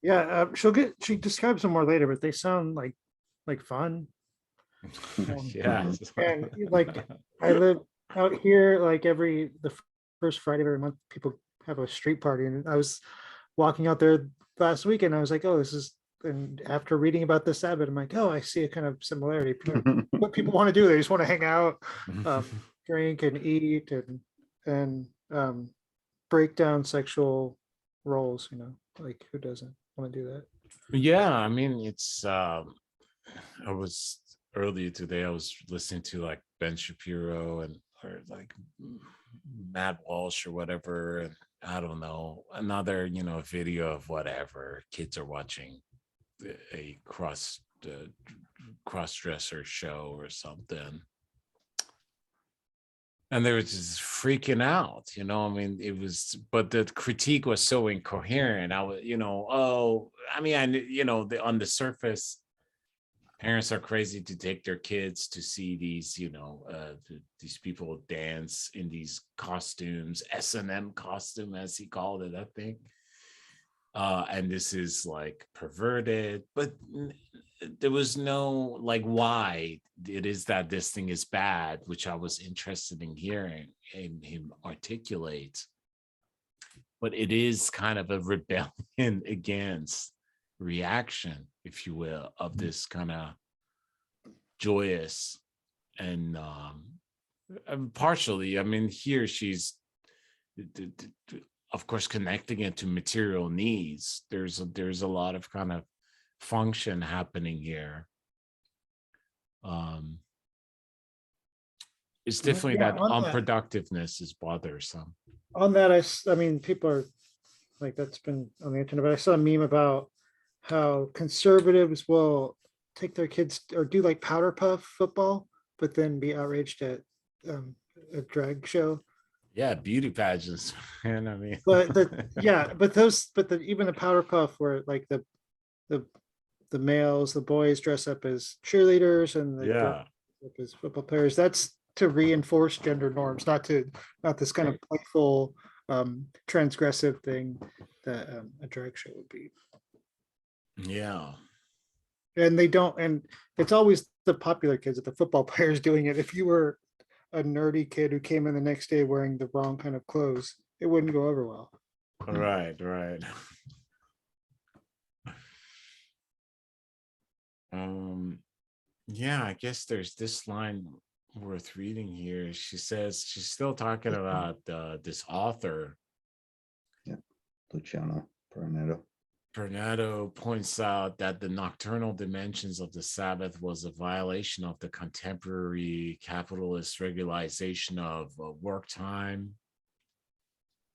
Yeah, she describes them more later, but they sound like fun. Yeah. And like I live out here, like the first Friday of every month, people have a street party, and I was walking out there last week, and I was like, oh, this is. And after reading about the Sabbath, I'm like, oh, I see a kind of similarity. What people want to do, they just want to hang out, drink and eat, and break down sexual roles. Like who doesn't want to do that? Yeah, I mean, it's I was earlier today, I was listening to like Ben Shapiro or like Matt Walsh or whatever, and I don't know, another video of whatever kids are watching a cross-dresser show or something, and they were just freaking out. I mean, it was, but the critique was so incoherent. I was, oh, I mean, on the surface, parents are crazy to take their kids to see these, these people dance in these costumes, S&M costume, as he called it, I think. And this is like perverted, but there was no like why it is that this thing is bad, which I was interested in hearing him articulate. But it is kind of a rebellion against reaction, if you will, of this kind of joyous and partially, I mean, here she's of course connecting it to material needs. There's a lot of kind of function happening here. it's definitely Yeah, that on that, unproductiveness is bothersome. I mean, people are like, that's been on the internet, but I saw a meme about how conservatives will take their kids or do like powder puff football, but then be outraged at um, a drag show. Yeah, beauty pageants, man. I mean, But yeah, but even the powder puff where like the the males, the boys dress up as cheerleaders and the girls yeah, dress up as football players. That's to reinforce gender norms, not this kind of playful transgressive thing that a drag show would be. yeah, And they don't, and it's always the popular kids, the football players doing it. If you were a nerdy kid who came in the next day wearing the wrong kind of clothes, it wouldn't go over well. right, right. Yeah, I guess there's this line worth reading here. She says she's still talking about this author. Yeah, Luciano Pernetto. Bernardo points out that the nocturnal dimensions of the Sabbath was a violation of the contemporary capitalist regularization of work time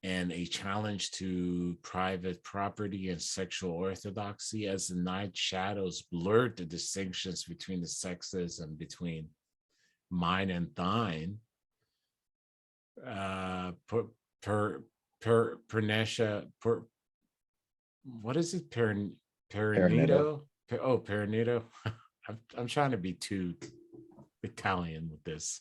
and a challenge to private property and sexual orthodoxy, as the night shadows blurred the distinctions between the sexes and between mine and thine. Pernesha, what is it? Perinito? Perinito. I'm trying to be too Italian with this.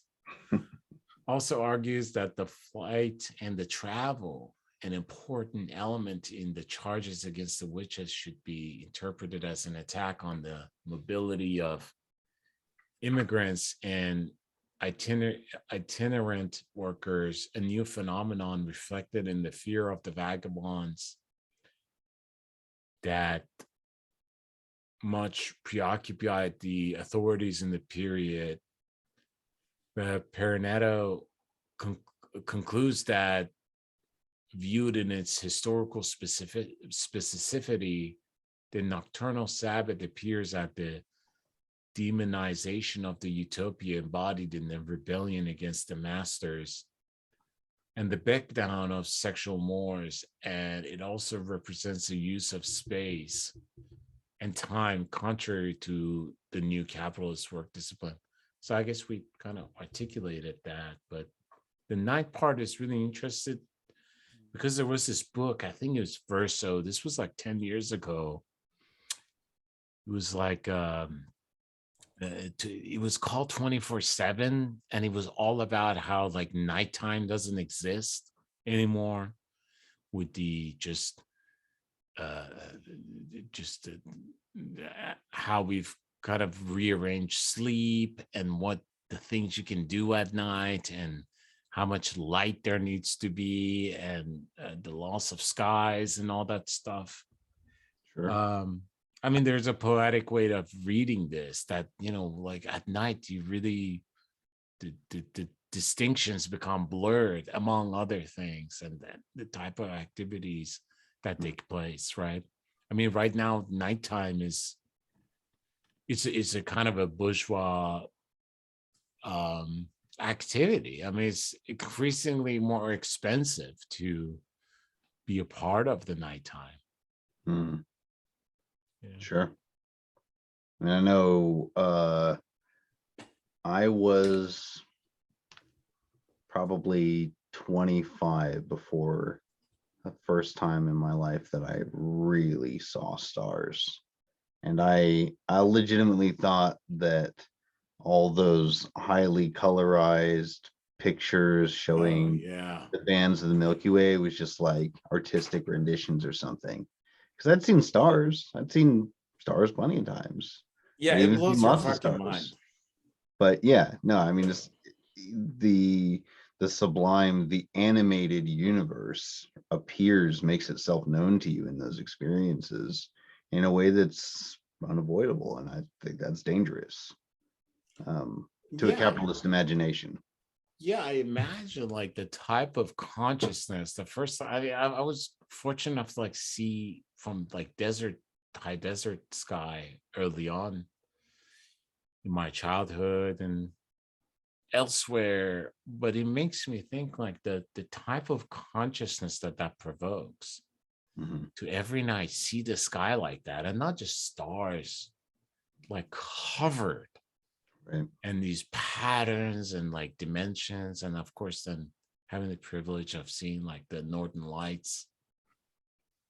Also argues that the flight and the travel, an important element in the charges against the witches, should be interpreted as an attack on the mobility of immigrants and itinerant workers, a new phenomenon reflected in the fear of the vagabonds that much preoccupied the authorities in the period. Perinetto concludes that, viewed in its historical specificity, the nocturnal Sabbath appears at the demonization of the utopia embodied in the rebellion against the masters and the breakdown of sexual mores, and it also represents the use of space and time contrary to the new capitalist work discipline. So I guess we kind of articulated that, but the ninth part is really interested because there was this book, I think it was Verso. This was like 10 years ago. It was like, it was called 24/7, and it was all about how like nighttime doesn't exist anymore with the just how we've kind of rearranged sleep and what the things you can do at night and how much light there needs to be and the loss of skies and all that stuff. Sure. I mean, there's a poetic way of reading this that, like at night, you really, the distinctions become blurred among other things and the type of activities that take place, right? I mean, right now, nighttime it's a kind of a bourgeois activity. I mean, it's increasingly more expensive to be a part of the nighttime. Mm. Yeah. Sure. And I know I was probably 25 before the first time in my life that I really saw stars. And I legitimately thought that all those highly colorized pictures showing the bands of the Milky Way was just like artistic renditions or something. Because I'd seen stars plenty of times. Yeah, I'd it even seen blows your lots of fucking stars. mind. But yeah, no, I mean, the sublime, the animated universe makes itself known to you in those experiences in a way that's unavoidable, and I think that's dangerous to a capitalist imagination. Yeah, I imagine like the type of consciousness. The first time I was fortunate enough to like see from like high desert sky early on in my childhood, and elsewhere, but it makes me think like the type of consciousness that provokes Mhm. to every night see the sky like that, and not just stars, like covered Right. and these patterns and like dimensions, and of course then having the privilege of seeing like the northern lights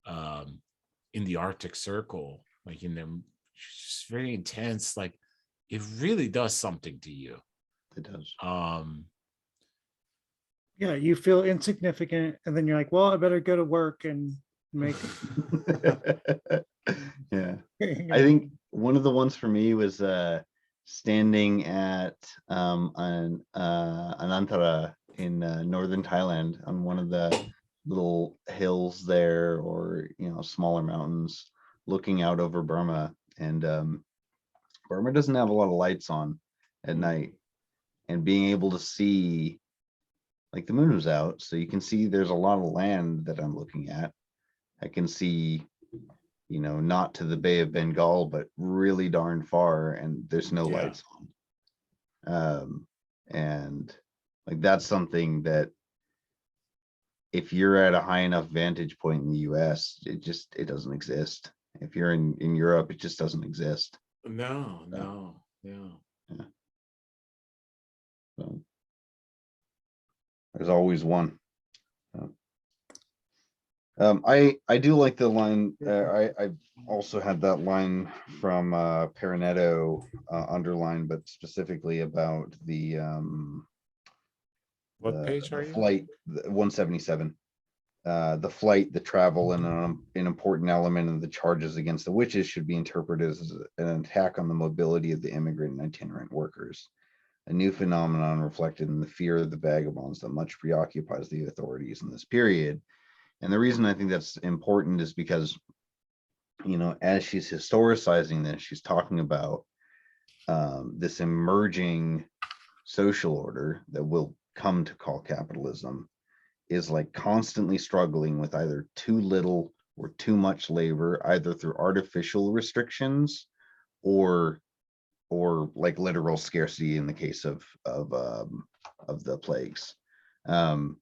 um in the Arctic Circle, like in them, just very intense. Like it really does something to you. It does. Yeah, you feel insignificant, and then you're like, well, I better go to work and make. Yeah. You I know. think one of the ones for me was standing at Anantara in northern Thailand on one of the little hills there, or smaller mountains, looking out over Burma. And Burma doesn't have a lot of lights on at night, and being able to see, like, the moon was out, so you can see there's a lot of land that I'm looking at. I can see, not to the Bay of Bengal, but really darn far, and there's no Yeah. lights on. And like, that's something that if you're at a high enough vantage point in the US, it doesn't exist. If you're in Europe, it just doesn't exist. No, So, no, yeah. yeah. So there's always one. I do like the line. I also had that line from Parinetto underlined, but specifically about What page the are you? flight, 177. The flight, the travel, and an important element of the charges against the witches should be interpreted as an attack on the mobility of the immigrant and itinerant workers, a new phenomenon reflected in the fear of the vagabonds that much preoccupies the authorities in this period. And the reason I think that's important is because, as she's historicizing this, she's talking about this emerging social order that will come to call capitalism, is like constantly struggling with either too little or too much labor, either through artificial restrictions or like literal scarcity in the case of the plagues. And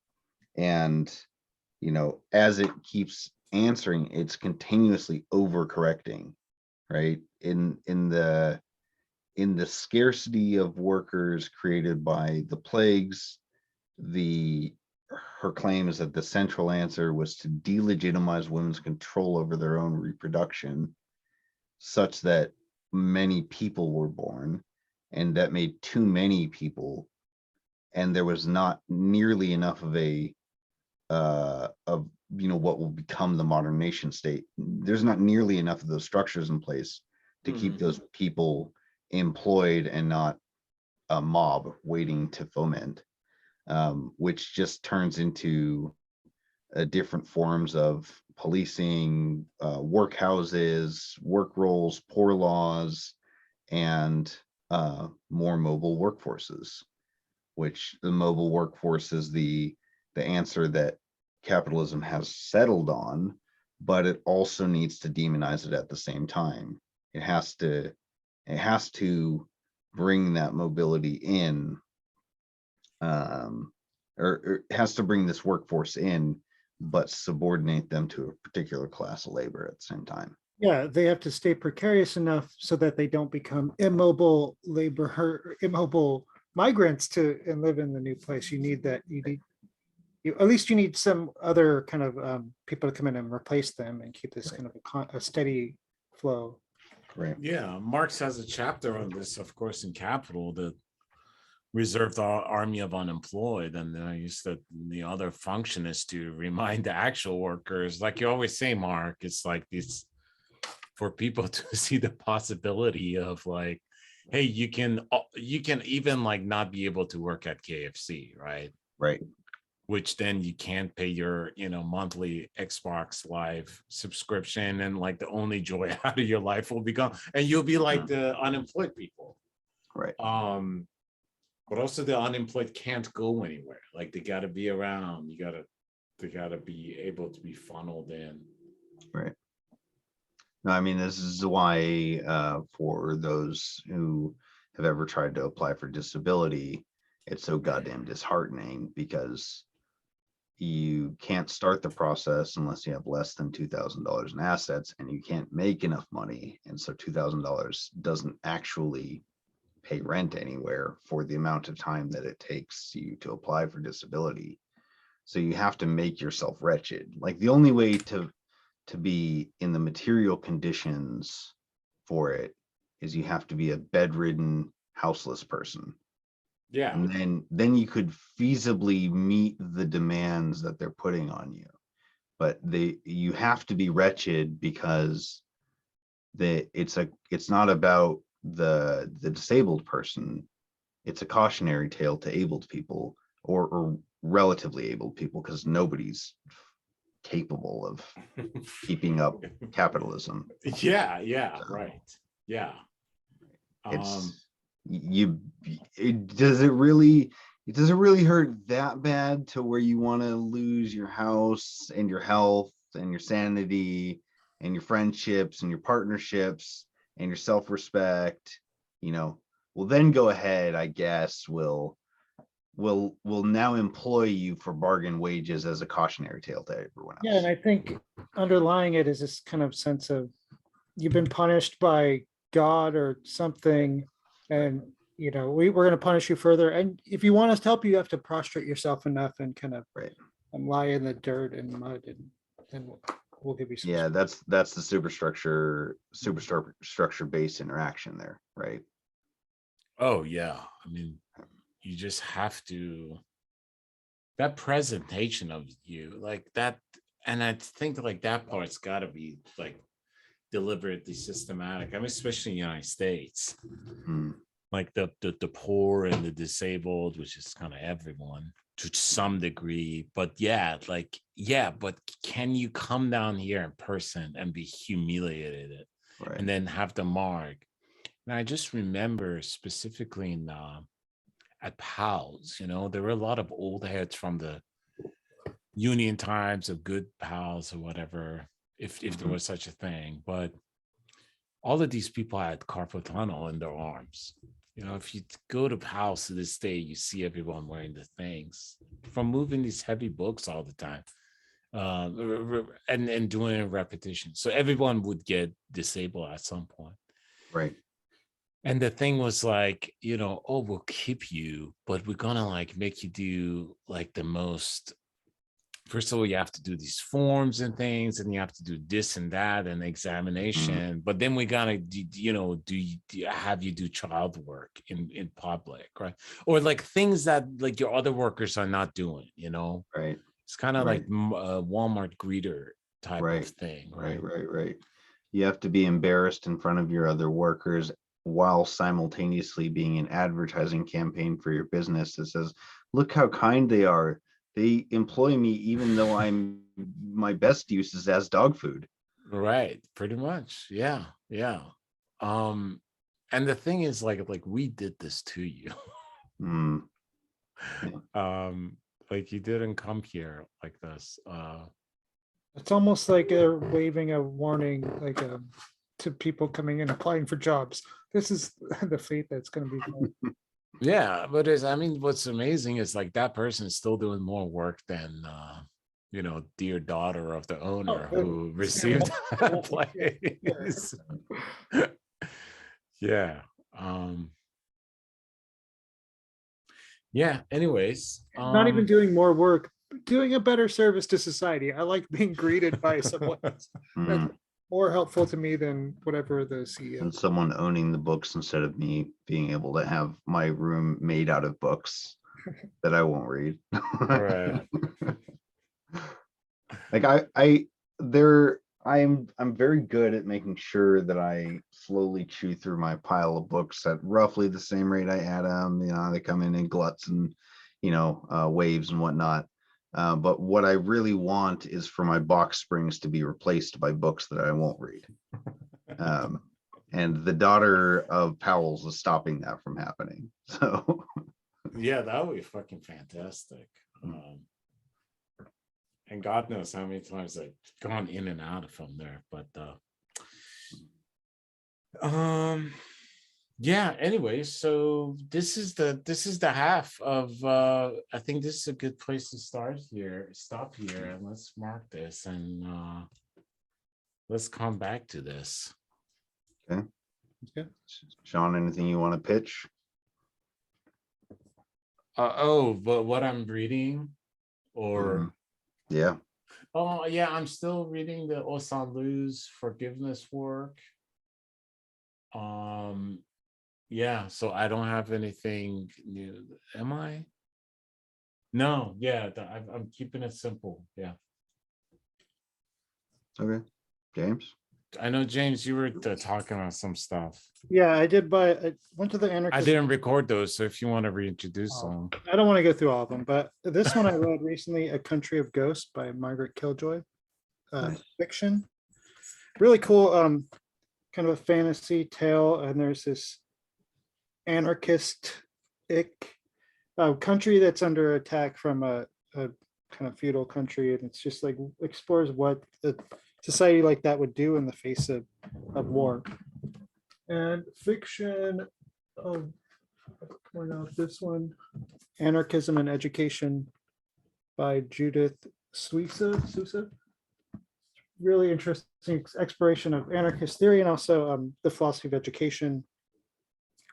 as it keeps answering, it's continuously overcorrecting, right? In the scarcity of workers created by the plagues, her claim is that the central answer was to delegitimize women's control over their own reproduction, such that many people were born, and that made too many people, and there was not nearly enough of what will become the modern nation state. There's not nearly enough of those structures in place to keep those people employed and not a mob waiting to foment, which just turns into different forms of policing, workhouses, work roles, poor laws, and more mobile workforces, which the mobile workforce is the answer that capitalism has settled on, but it also needs to demonize it at the same time. It has to bring that mobility in, or it has to bring this workforce in, but subordinate them to a particular class of labor at the same time. Yeah, they have to stay precarious enough so that they don't become immobile immobile migrants and live in the new place. You need that. At least you need some other kind of people to come in and replace them and keep this kind of a steady flow. Right. Yeah, Marx has a chapter on this, of course, in Capital, the reserved army of unemployed. And then I used to, the other function is to remind the actual workers, like you always say, Mark, it's like this for people to see the possibility of like, hey, you can even like not be able to work at KFC, right? Right. Which then you can't pay your monthly Xbox Live subscription, and like the only joy out of your life will be gone, and you'll be like the unemployed people. Right. But also the unemployed can't go anywhere. Like they got to be around. They got to be able to be funneled in. Right. No, I mean, this is why for those who have ever tried to apply for disability, it's so goddamn disheartening because you can't start the process unless you have less than $2,000 in assets, and you can't make enough money. And so $2,000 doesn't actually pay rent anywhere for the amount of time that it takes you to apply for disability. So you have to make yourself wretched. Like the only way to be in the material conditions for it is you have to be a bedridden, houseless person. Yeah. And then you could feasibly meet the demands that they're putting on you. But you have to be wretched because it's not about the disabled person. It's a cautionary tale to abled people, or relatively abled people, because nobody's capable of keeping up capitalism. Yeah, So right. Yeah. Does it really hurt that bad to where you want to lose your house and your health and your sanity and your friendships and your partnerships and your self-respect? Well, then go ahead, I guess. We'll now employ you for bargain wages as a cautionary tale to everyone else. Yeah, and I think underlying it is this kind of sense of you've been punished by God or something, and we're going to punish you further. And if you want us to help you, you have to prostrate yourself enough and kind of lie in the dirt and mud, and then we'll give you some. Yeah, that's the superstructure based interaction there, right? Oh yeah, I mean, you just have to, that presentation of you like that, and I think like that part's got to be like deliberately systematic. I mean, especially in the United States, like the poor and the disabled, which is kind of everyone to some degree. But but can you come down here in person and be humiliated, and then have the mark? And I just remember specifically in at PALS, there were a lot of old heads from the Union times of good pals or whatever, if there was such a thing. But all of these people had carpal tunnel in their arms. If you go to PALS to this day, you see everyone wearing the things from moving these heavy books all the time, and doing a repetition. So everyone would get disabled at some point. Right. And the thing was like, oh, we'll keep you, but we're gonna like make you do like the most. First of all, you have to do these forms and things, and you have to do this and that and examination. But then we gotta, have you do child work in public, right? Or like things that like your other workers are not doing. Right. It's kind of like a Walmart greeter type of thing, right? Right. You have to be embarrassed in front of your other workers while simultaneously being an advertising campaign for your business that says, look how kind they are. They employ me even though my best use is as dog food. Right. Pretty much. Yeah. And the thing is like we did this to you. Like you didn't come here like this. It's almost like they're waving a warning, like to people coming in applying for jobs. This is the fate that's going to be. Yeah, but what's amazing is like that person is still doing more work than dear daughter of the owner who received that place. Yeah. Yeah. Anyways, not even doing more work, doing a better service to society. I like being greeted by someone that's more helpful to me than whatever the CEO. And someone owning the books instead of me being able to have my room made out of books that I won't read. Right. Like I'm very good at making sure that I slowly chew through my pile of books at roughly the same rate I add them. They come in gluts and waves and whatnot. But what I really want is for my box springs to be replaced by books that I won't read. And the daughter of Powell's is stopping that from happening. So yeah, that would be fucking fantastic. And God knows how many times I've gone in and out of from there. But Yeah, anyway, so this is the half of I think this is a good place to stop here, and let's mark this, and let's come back to this. Okay. Okay. Sean, anything you want to pitch? But what I'm reading, or Yeah. oh yeah, I'm still reading the Osanlu's forgiveness work. Yeah, so I don't have anything new. Am I? No, yeah, I'm keeping it simple. Yeah. Okay. James? I know, James, you were talking about some stuff. Yeah, I went to the I anarchist. didn't record those, so if you want to reintroduce them. I don't want to go through all of them, but this one I read recently, A Country of Ghosts by Margaret Killjoy. Nice. Fiction. Really cool, kind of a fantasy tale, and there's this anarchist country that's under attack from a kind of feudal country, and it's just like explores what a society like that would do in the face of war. And fiction, point out this one, Anarchism and Education by Judith Sousa. Really interesting exploration of anarchist theory and also the philosophy of education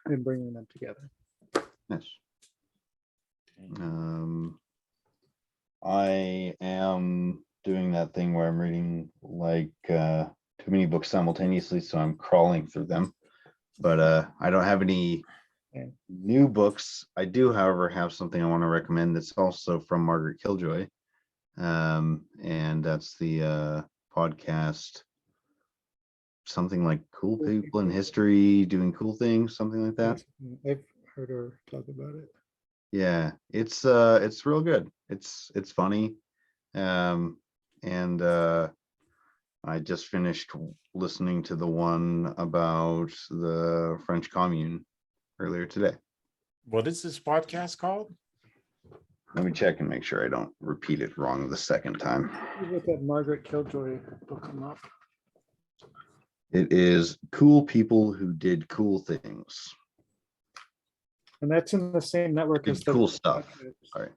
and bringing them together. Nice. I am doing that thing where I'm reading like too many books simultaneously, so I'm crawling through them. But I don't have any new books. I do, however, have something I want to recommend that's also from Margaret Killjoy. And that's the podcast, something like Cool People in History Doing Cool Things, something like that. I've heard her talk about it. Yeah, it's real good. It's funny. And I just finished listening to the one about the French Commune earlier today. What is this podcast called? Let me check and make sure I don't repeat it wrong the second time. Look at Margaret Killjoy, will come up. It is Cool People Who Did Cool Things. And that's in the same network as the Cool stuff. podcast. Sorry.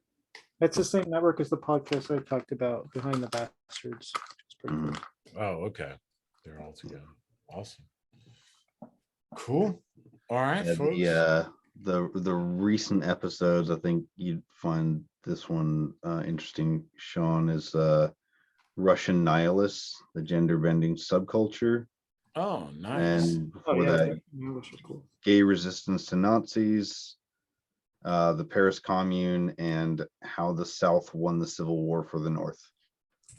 That's the same network as the podcast I talked about, Behind the Bastards. Mhm. Cool. Oh, okay. They're all together. Awesome. Cool. All right, folks. The recent episodes, I think you'd find this one interesting, Sean, is Russian nihilists, the gender bending subculture. Oh, nice. And before that, Cool. gay resistance to Nazis, the Paris Commune, and how the South won the Civil War for the North.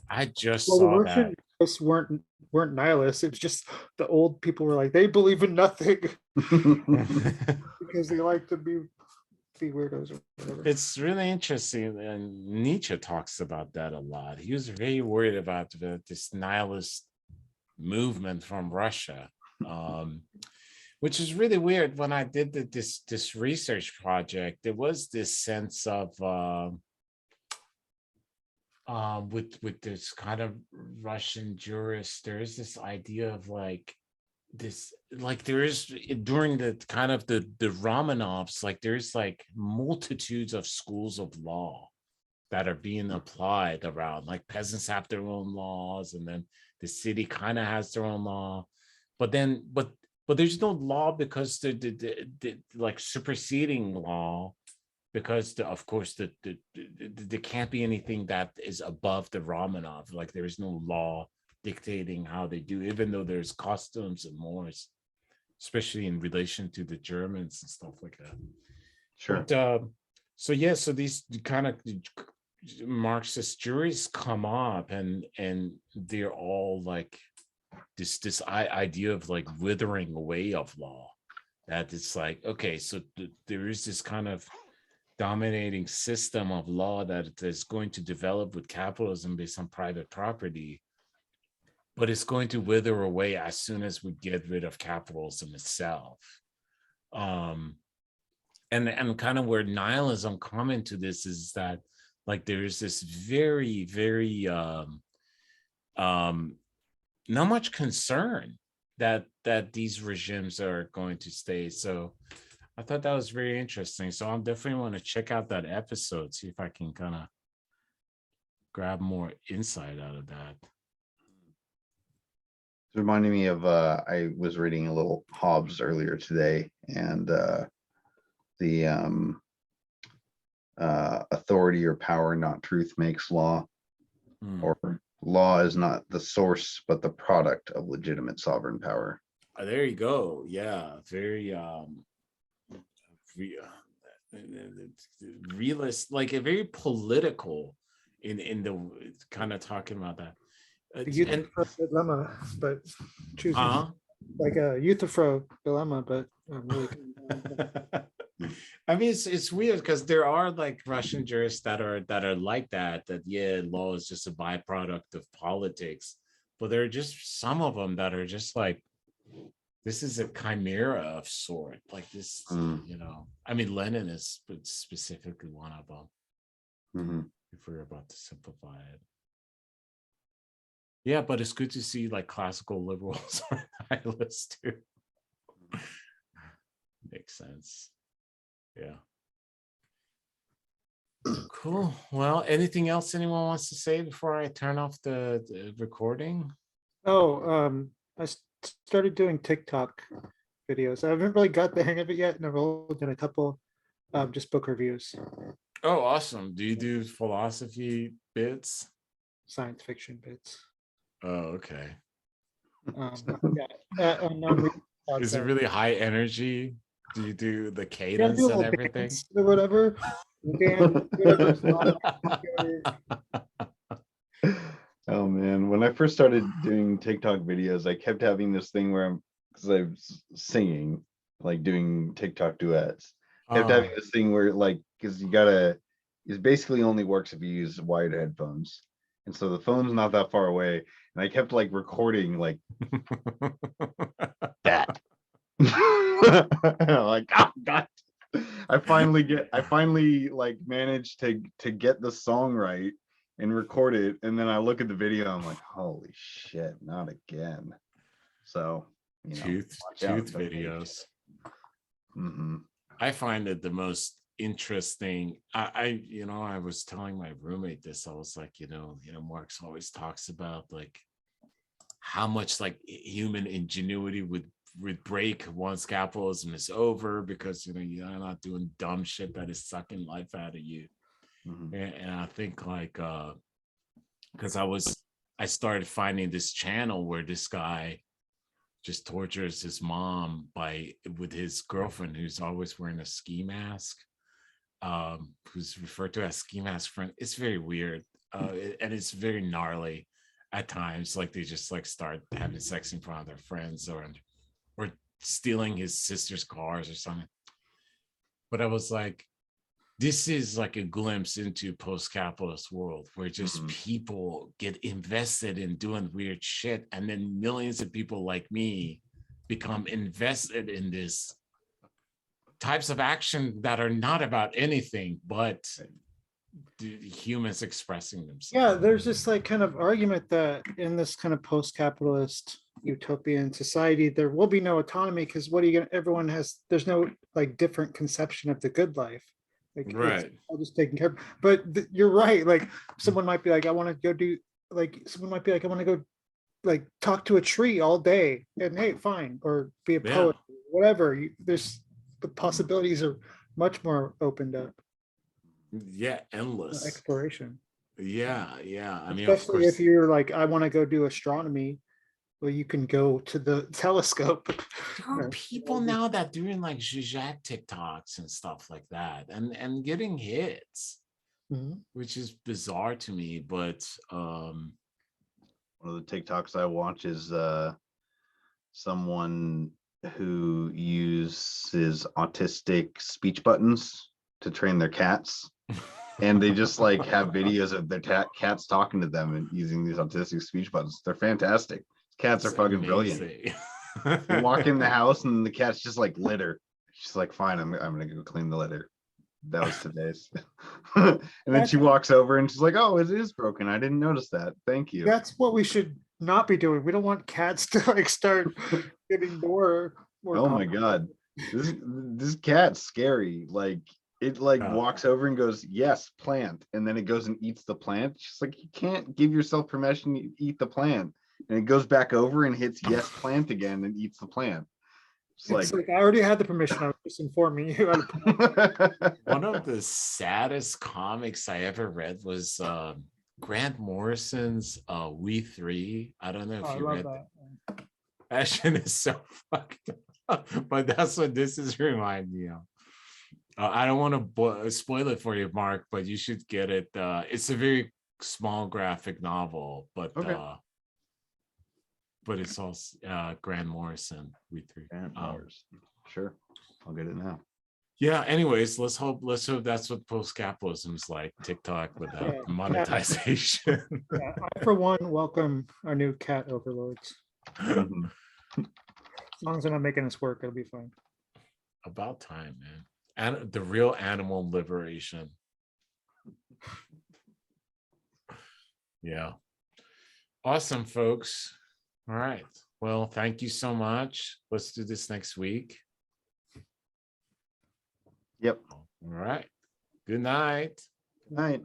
I just The saw Russian nihilists weren't nihilists. It was just the old people were like, they believe in nothing that. because they like to be weirdos or whatever. It's really interesting, and Nietzsche talks about that a lot. He was very worried about this nihilist movement from Russia, which is really weird. When I did this research project, there was this sense of with this kind of Russian jurists, there is this idea of like this, like there is during the kind of the Romanovs, like there's like multitudes of schools of law that are being applied around. Like peasants have their own laws, and then the city kind of has their own law, but there's no law because the like superseding law, because of course there can't be anything that is above the Romanov. Like there is no law dictating how they do, even though there's customs and mores, especially in relation to the Germans and stuff like that. Sure. But, so these kind of Marxist juries come up, and they're all like this idea of like withering away of law, that it's like, okay, so there is this kind of dominating system of law that is going to develop with capitalism based on private property, but it's going to wither away as soon as we get rid of capitalism itself. And kind of where nihilism come into this is that like there's this very not much concern that these regimes are going to stay. So I thought that was very interesting. So I'm definitely want to check out that episode, see if I can kind of grab more insight out of that. It's reminding me of I was reading a little Hobbes earlier today, and the authority or power, not truth, makes law, or law is not the source but the product of legitimate sovereign power. There you go. Yeah, very realist, like a very political in the kind of talking about that. The Euthyphro dilemma, but choosing like a Euthyphro dilemma, but really. I mean, it's weird because there are like Russian jurists that are like that yeah, law is just a byproduct of politics, but there are just some of them that are just like, this is a chimera of sort, like this, you know. I mean, Lenin is specifically one of them. If we're about to simplify it. Yeah, but it's good to see like classical liberals are nihilists too. Makes sense. Yeah. Cool. Well, anything else anyone wants to say before I turn off the recording? I started doing TikTok videos. I haven't really got the hang of it yet, and I've only done a couple just book reviews. Oh, awesome. Do you do philosophy bits? Science fiction bits. Oh, okay. Is it really high energy? Do you do the cadence and everything or whatever? Oh man, when I first started doing TikTok videos, I kept having this thing where because I was singing, like doing TikTok duets, kept having this thing where like, because it basically only works if you use wired headphones, and so the phone's not that far away, and I kept like recording like that. Like, oh god, I finally like managed to get the song right and record it, and then I look at the video, I'm like, holy shit, not again. So tooth videos. I find it the most interesting. I was telling my roommate this. I was like, Marx always talks about like how much like human ingenuity would break once capitalism is over, because you're not doing dumb shit that is sucking life out of you. And I think like because I started finding this channel where this guy just tortures his mom with his girlfriend, who's always wearing a ski mask, who's referred to as ski mask friend. It's very weird, and it's very gnarly at times. Like they just like start having sex in front of their friends, or stealing his sister's cars or something. But I was like, this is like a glimpse into post-capitalist world where just people get invested in doing weird shit, and then millions of people like me become invested in this types of action that are not about anything but the humans expressing themselves. Yeah, there's this like kind of argument that in this kind of post-capitalist utopian society, there will be no autonomy, because there's no like different conception of the good life. Like, right. I'll just taking care of. But you're right. Like someone might be like, I want to go do, like someone might be like, I want to go like talk to a tree all day, and hey, fine, or be a poet, whatever. There's the possibilities are much more opened up. Yeah, endless exploration. Yeah. I mean, especially if you're like, I want to go do astronomy. Well, you can go to the telescope. There are people now that doing like Zizek TikToks and stuff like that, and getting hits, which is bizarre to me. But one of the TikToks I watch is someone who uses autistic speech buttons to train their cats. And they just like have videos of their cats talking to them and using these autistic speech buttons. They're fantastic. Cats are fucking brilliant. You walk in the house and the cat's just like litter. She's like, fine, I'm gonna go clean the litter. That was today's. And then she walks over and she's like, oh, it is broken. I didn't notice that. Thank you. That's what we should not be doing. We don't want cats to like start getting more. Oh my God. This cat's scary. Like it like Oh. walks over and goes, yes, plant. And then it goes and eats the plant. It's just like you can't give yourself permission to eat the plant. And it goes back over and hits yes plant again and eats the plant. It's It's like like I already had the permission. I was just informing you. One of the saddest comics I ever read was Grant Morrison's We Three. I don't know Oh, if I you love read that. that shit is so fucked up. But that's what this is reminding me of. I don't want to spoil it for you, Mark, but you should get it. It's a very small graphic novel, Okay. But it's also Grant Morrison. We Three. Sure. I'll get it now. Yeah. Anyways, let's hope that's what post-capitalism is like. TikTok without Yeah. monetization. Yeah, I, for one, welcome our new cat overlords. Mhm. As long as they're not making us work, it'll be fine. About time, man. And the real animal liberation. Yeah. Awesome, folks. All right. Well, thank you so much. Let's do this next week. Yep. All right. Good night. All right.